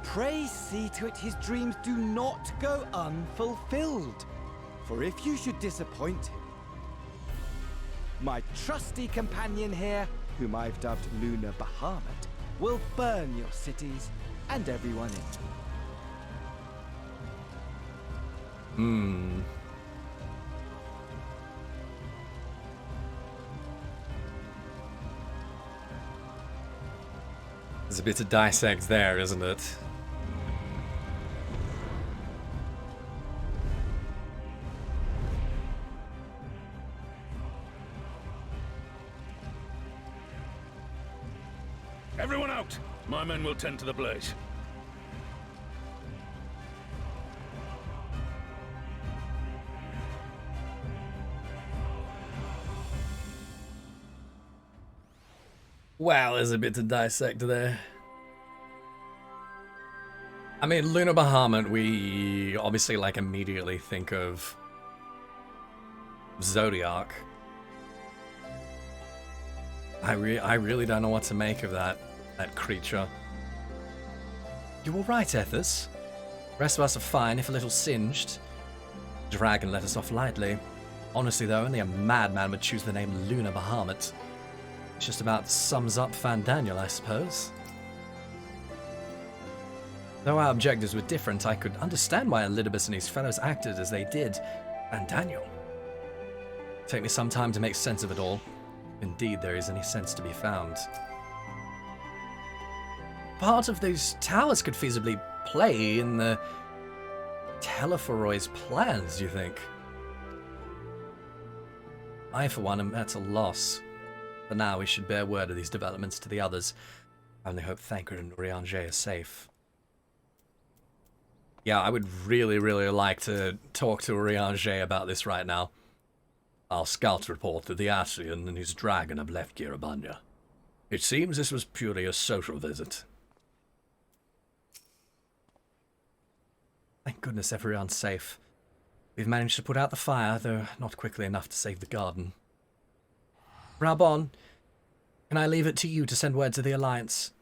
Pray see to it his dreams do not go unfulfilled. For if you should disappoint him, my trusty companion here, whom I've dubbed Lunar Bahamut, will burn your cities and everyone in. There's a bit to dissect there, isn't it? Everyone out! My men will tend to the blaze. Wow, there's a bit to dissect there. I mean, Lunar Bahamut, we obviously like immediately think of Zodiac. I really don't know what to make of that creature. You alright, Ethos? The rest of us are fine, if a little singed. Dragon let us off lightly. Honestly though, only a madman would choose the name Lunar Bahamut. It just about sums up Fandaniel, I suppose. Though our objectives were different, I could understand why Elidibus and his fellows acted as they did. Fandaniel. Take me some time to make sense of it all. Indeed, there is any sense to be found. Part of those towers could feasibly play in the Telophoroi's plans, you think? I, for one, am at a loss. For now, we should bear word of these developments to the others. I only hope Thancred and Urianger are safe. Yeah, I would really like to talk to Urianger about this right now. Our scouts report that the Ascian and his dragon have left Kiribanya. It seems this was purely a social visit. Thank goodness everyone's safe. We've managed to put out the fire, though not quickly enough to save the garden. Rabon, can I leave it to you to send word to the Alliance?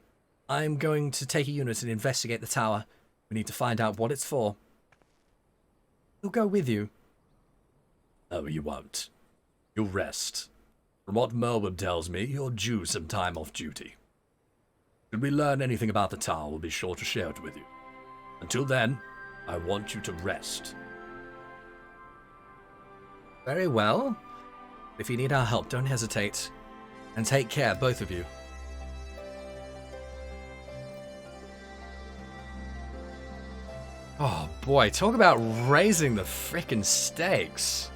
I'm going to take a unit and investigate the tower. We need to find out what it's for. We'll go with you. No, you won't. You'll rest. From what Merwin tells me, you're due some time off duty. Should we learn anything about the tower, we'll be sure to share it with you. Until then, I want you to rest. Very well. If you need our help, don't hesitate. And take care, both of you. Oh boy, talk about raising the frickin' stakes.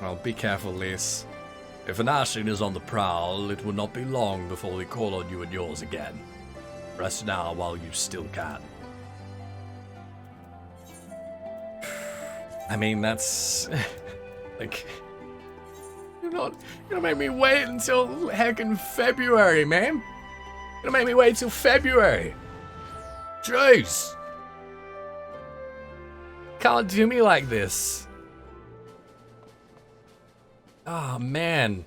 Well, be careful, Lys. If an Ashen is on the prowl, it will not be long before we call on you and yours again. Rest now while you still can. I mean, that's... like... You're gonna make me wait until heckin' February, man. You're gonna make me wait till February. Jeez. Can't do me like this. Oh, man.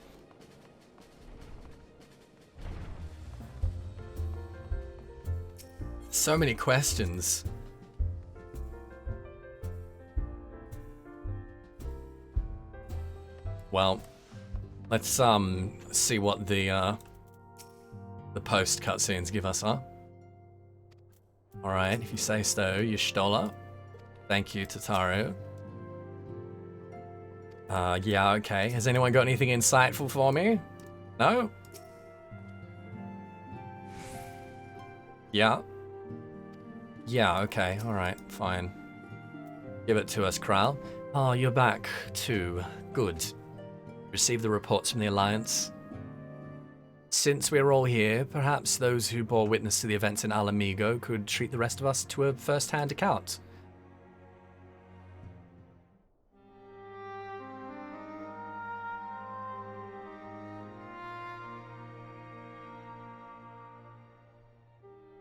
So many questions. Well, let's see what the post cutscenes give us, huh? All right, if you say so, Y'shtola. Thank you, Tataru. Yeah, okay. Has anyone got anything insightful for me? No? Yeah? Yeah, okay, alright, fine. Give it to us, Kral. Oh, you're back, too. Good. Receive the reports from the Alliance. Since we're all here, perhaps those who bore witness to the events in Alamigo could treat the rest of us to a first-hand account.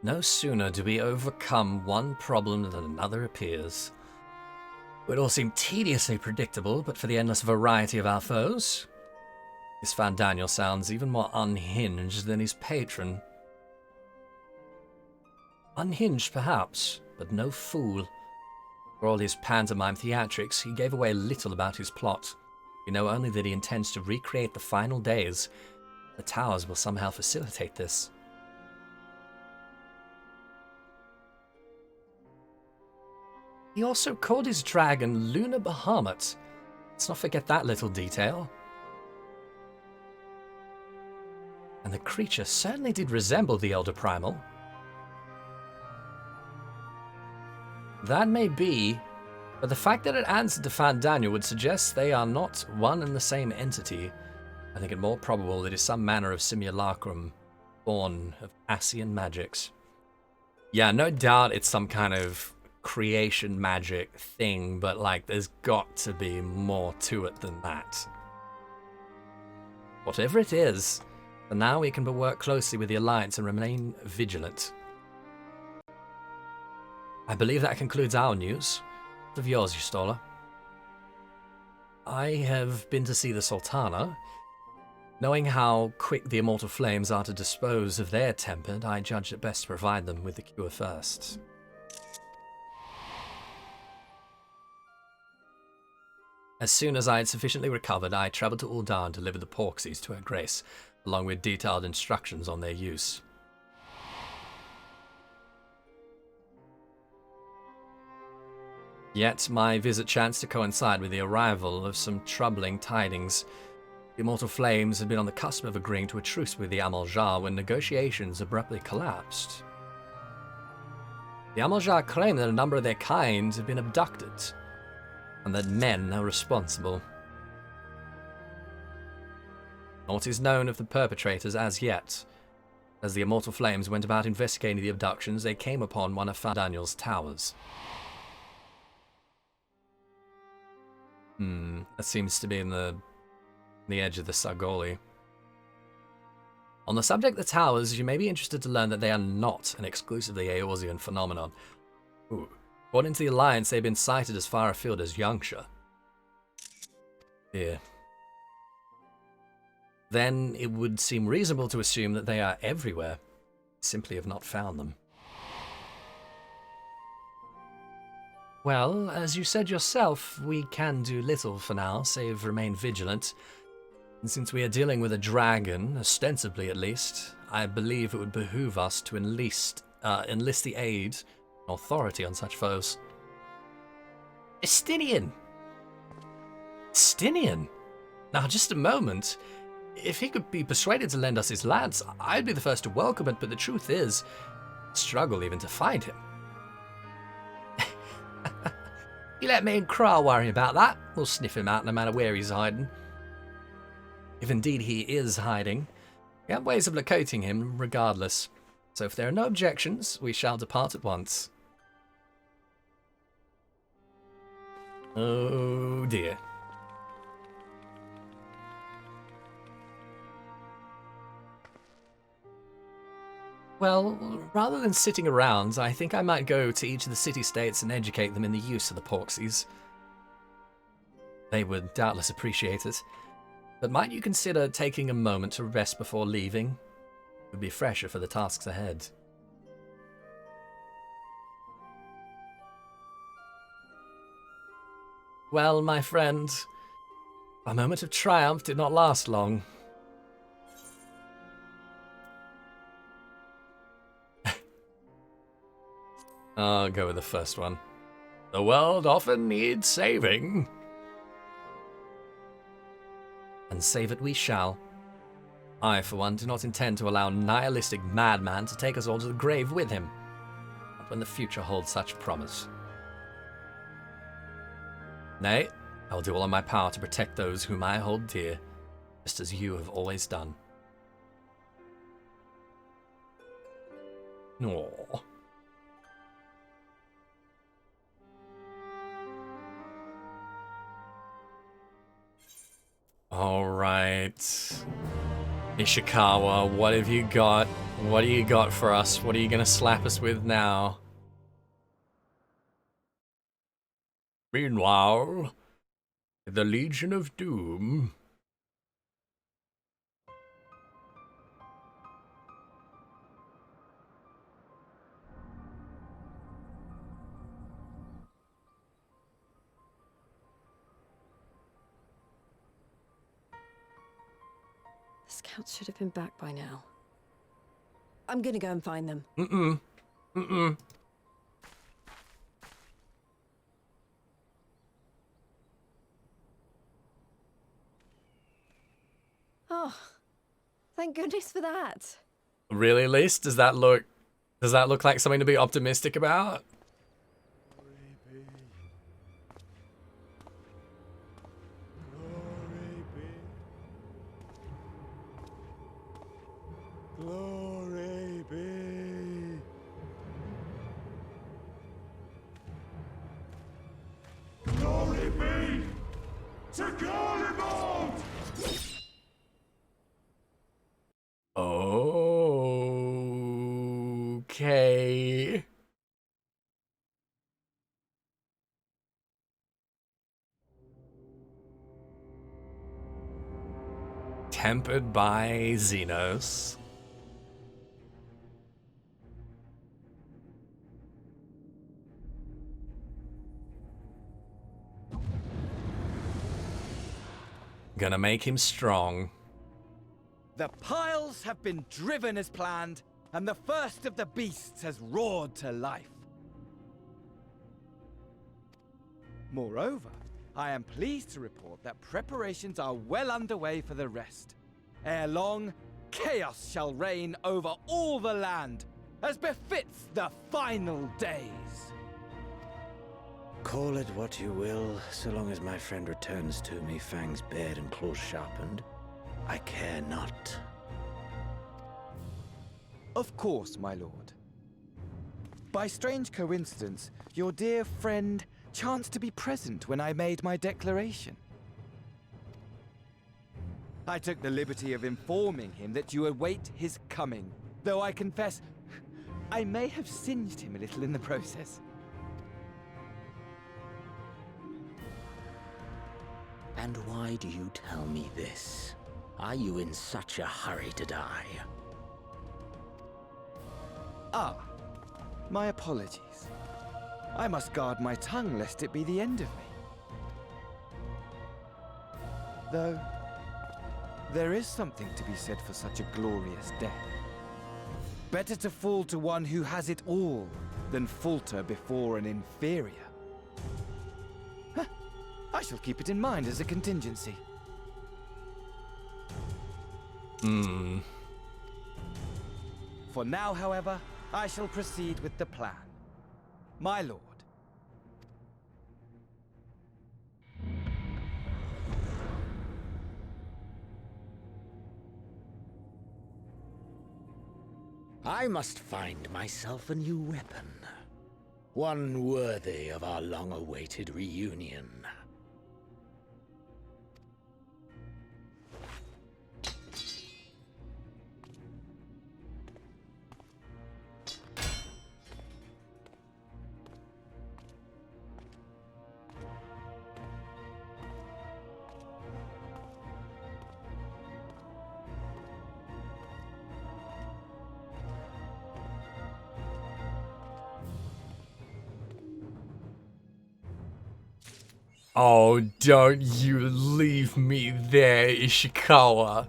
No sooner do we overcome one problem than another appears. It would all seem tediously predictable, but for the endless variety of our foes. This Fandaniel sounds even more unhinged than his patron. Unhinged, perhaps, but no fool. For all his pantomime theatrics, he gave away little about his plot. We know only that he intends to recreate the final days. The towers will somehow facilitate this. He also called his dragon Lunar Bahamut. Let's not forget that little detail. And the creature certainly did resemble the Elder Primal. That may be, but the fact that it answered to Fandaniel would suggest they are not one and the same entity. I think it more probable it is some manner of simulacrum born of Asian magics. Yeah, no doubt it's some kind of creation magic thing, but like there's got to be more to it than that. Whatever it is, for now we can but work closely with the Alliance and remain vigilant. I believe that concludes our news. What of yours, Y'shtola? I have been to see the Sultana. Knowing how quick the Immortal Flames are to dispose of their tempered, I judged it best to provide them with the cure first. As soon as I had sufficiently recovered, I travelled to Ul'dah and delivered the Porxies to Her Grace, along with detailed instructions on their use. Yet my visit chanced to coincide with the arrival of some troubling tidings. The Immortal Flames had been on the cusp of agreeing to a truce with the Amaljar when negotiations abruptly collapsed. The Amaljar claim that a number of their kind have been abducted, and that men are responsible. Naught is known of the perpetrators as yet. As the Immortal Flames went about investigating the abductions, they came upon one of Fandaniel's towers. That seems to be in the edge of the Sargoli. On the subject of the towers, you may be interested to learn that they are not an exclusively Eorzean phenomenon. Ooh. According to the Alliance, they've been sighted as far afield as Yangtze. Yeah. Then it would seem reasonable to assume that they are everywhere. Simply have not found them. Well, as you said yourself, we can do little for now, save remain vigilant. And since we are dealing with a dragon, ostensibly at least, I believe it would behoove us to enlist the aid and authority on such foes. Estinian! Estinian! Now, just a moment. If he could be persuaded to lend us his lance, I'd be the first to welcome it, but the truth is, I struggle even to find him. You let me and Kral worry about that. We'll sniff him out no matter where he's hiding. If indeed he is hiding, we have ways of locating him regardless. So if there are no objections, we shall depart at once. Oh dear. Well, rather than sitting around, I think I might go to each of the city-states and educate them in the use of the Porxies. They would doubtless appreciate it. But might you consider taking a moment to rest before leaving? It would be fresher for the tasks ahead. Well, my friend, our moment of triumph did not last long. I'll go with the first one. The world often needs saving. And save it we shall. I, for one, do not intend to allow a nihilistic madman to take us all to the grave with him. Not when the future holds such promise. Nay, I will do all in my power to protect those whom I hold dear, just as you have always done. Aww. Alright. Ishikawa, what have you got? What do you got for us? What are you gonna slap us with now? Meanwhile, the Legion of Doom. The scouts should have been back by now. I'm gonna go and find them. Mm-mm. Oh, thank goodness for that. Really, Lise? Does that look like something to be optimistic about? Glory be. Glory be to Golemon! Okay. Tempered by Xenos. Gonna make him strong. The piles have been driven as planned, and the first of the beasts has roared to life. Moreover, I am pleased to report that preparations are well underway for the rest. Ere long, chaos shall reign over all the land, as befits the final days. Call it what you will, so long as my friend returns to me, fangs bared and claws sharpened. I care not. Of course, my lord. By strange coincidence, your dear friend chanced to be present when I made my declaration. I took the liberty of informing him that you await his coming, though I confess I may have singed him a little in the process. And why do you tell me this? Are you in such a hurry to die? Ah, my apologies. I must guard my tongue lest it be the end of me. Though, there is something to be said for such a glorious death. Better to fall to one who has it all than falter before an inferior. Huh. I shall keep it in mind as a contingency. For now, however, I shall proceed with the plan. My lord. I must find myself a new weapon. One worthy of our long-awaited reunion. Oh, don't you leave me there, Ishikawa.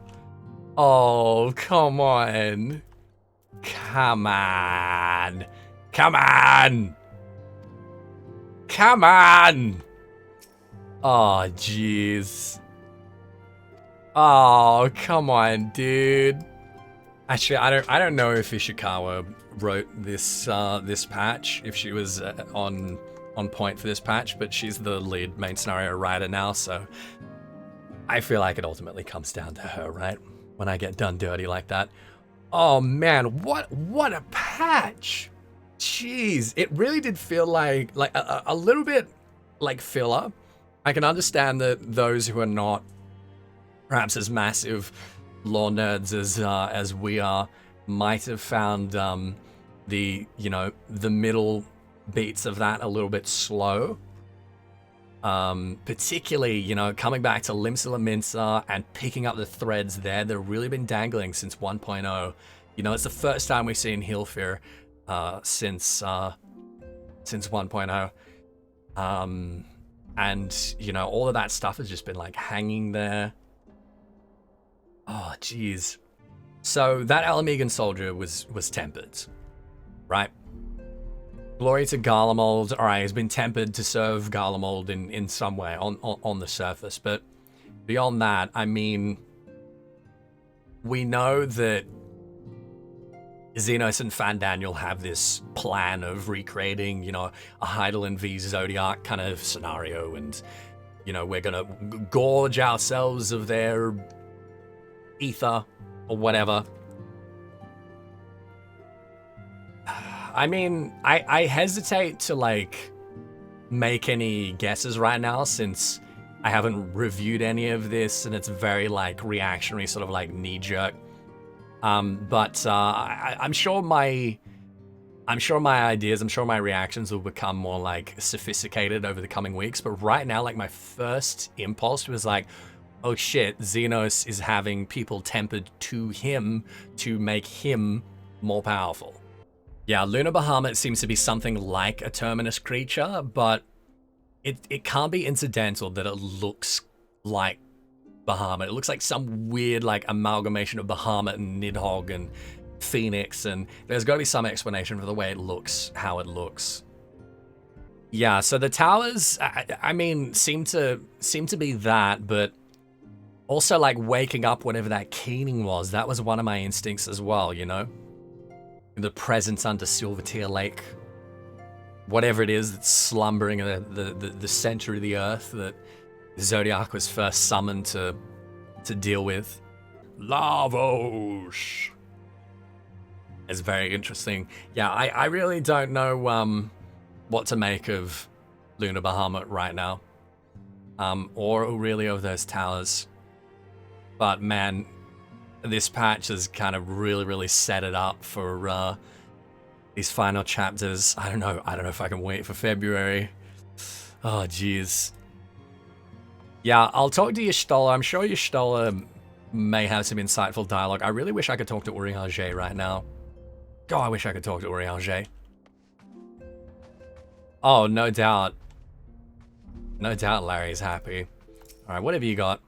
Oh, come on. Come on. Come on. Come on. Oh, jeez. Oh, come on, dude. Actually, I don't know if Ishikawa wrote this this patch, if she was on point for this patch, but she's the lead main scenario writer now, so I feel like it ultimately comes down to her, right? When I get done dirty like that. Oh man, what a patch! Jeez, it really did feel like a little bit like filler. I can understand that those who are not perhaps as massive lore nerds as we are might have found the middle beats of that a little bit slow. Particularly, coming back to Limsa Minsa and picking up the threads there. They've really been dangling since 1.0. It's the first time we've seen Hilfir since 1.0. And, all of that stuff has just been like hanging there. Oh, jeez. So that Alamegan soldier was tempered, right? Glory to Garlemald. Alright, he's been tempered to serve Garlemald in some way on the surface. But beyond that, I mean, we know that Xenos and Fandaniel have this plan of recreating, a Heidelin v Zodiac kind of scenario. And, we're going to gorge ourselves of their ether or whatever. I mean, I hesitate to make any guesses right now since I haven't reviewed any of this and it's very reactionary, sort of knee-jerk. But I'm sure my ideas, I'm sure my reactions will become more sophisticated over the coming weeks. But right now, my first impulse was oh shit, Xenos is having people tempered to him to make him more powerful. Yeah, Lunar Bahamut seems to be something like a Terminus creature, but it can't be incidental that it looks like Bahamut. It looks like some weird amalgamation of Bahamut and Nidhogg and Phoenix, and there's got to be some explanation for the way it looks, how it looks. Yeah, so the towers, I mean, seem to be that, but also waking up whenever that keening was, that was one of my instincts as well, The presence under Silvertear Lake, whatever it is that's slumbering in the center of the earth that Zodiac was first summoned to deal with. Lavos! It's very interesting. Yeah, I really don't know what to make of Lunar Bahamut right now. Or really of those towers. But man, this patch has kind of really set it up for these final chapters. I don't know if I can wait for February. Oh, jeez. Yeah, I'll talk to Y'shtola. I'm sure Y'shtola may have some insightful dialogue. I really wish I could talk to Urianger right now. God, I wish I could talk to Urianger. Oh, no doubt. No doubt Larry's happy. Alright, what have you got?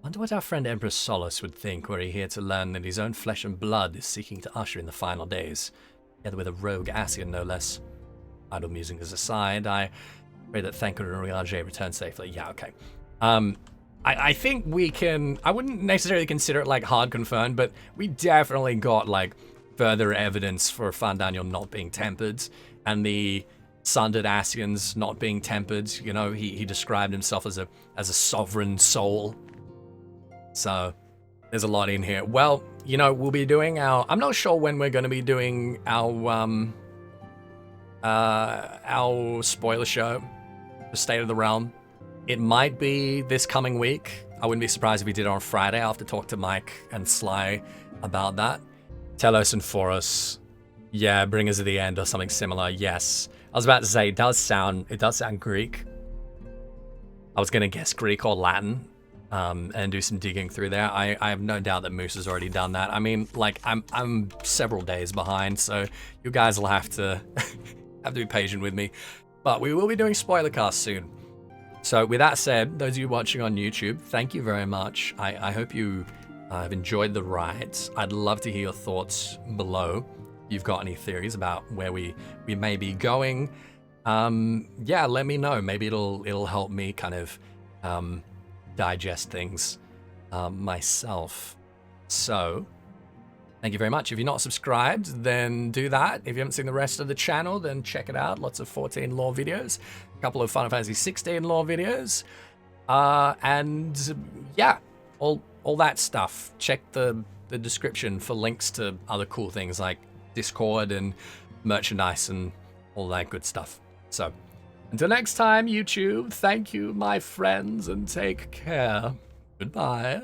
Wonder what our friend Empress Solace would think were he here to learn that his own flesh and blood is seeking to usher in the final days, together with a rogue Ascian, no less. Idle musings aside, I pray that Thancred and Urianger return safely. Yeah, okay. I think we can... I wouldn't necessarily consider it, like, hard confirmed, but we definitely got, like, further evidence for Fandaniel not being tempered, and the sundered Ascians not being tempered. You know, he described himself as a sovereign soul. So, there's a lot in here. Well, you know, we'll be doing our... I'm not sure when we're going to be doing our spoiler show for State of the Realm. It might be this coming week. I wouldn't be surprised if we did it on Friday. I'll have to talk to Mike and Sly about that. Telos and Foros. Yeah, Bringers of the End or something similar. Yes. I was about to say, it does sound Greek. I was going to guess Greek or Latin. And do some digging through there. I have no doubt that Moose has already done that. I mean, like, I'm several days behind, so you guys will have to be patient with me. But we will be doing spoiler casts soon. So with that said, those of you watching on YouTube, thank you very much. I hope you have enjoyed the ride. I'd love to hear your thoughts below. If you've got any theories about where we may be going, yeah, let me know. Maybe it'll help me kind of digest things myself. So thank you very much. If you're not subscribed, then do that. If you haven't seen the rest of the channel, then check it out. Lots of 14 lore videos, a couple of Final Fantasy 16 lore videos, and yeah, all that stuff. Check the description for links to other cool things like Discord and merchandise and all that good stuff. So until next time, YouTube, thank you, my friends, and take care. Goodbye.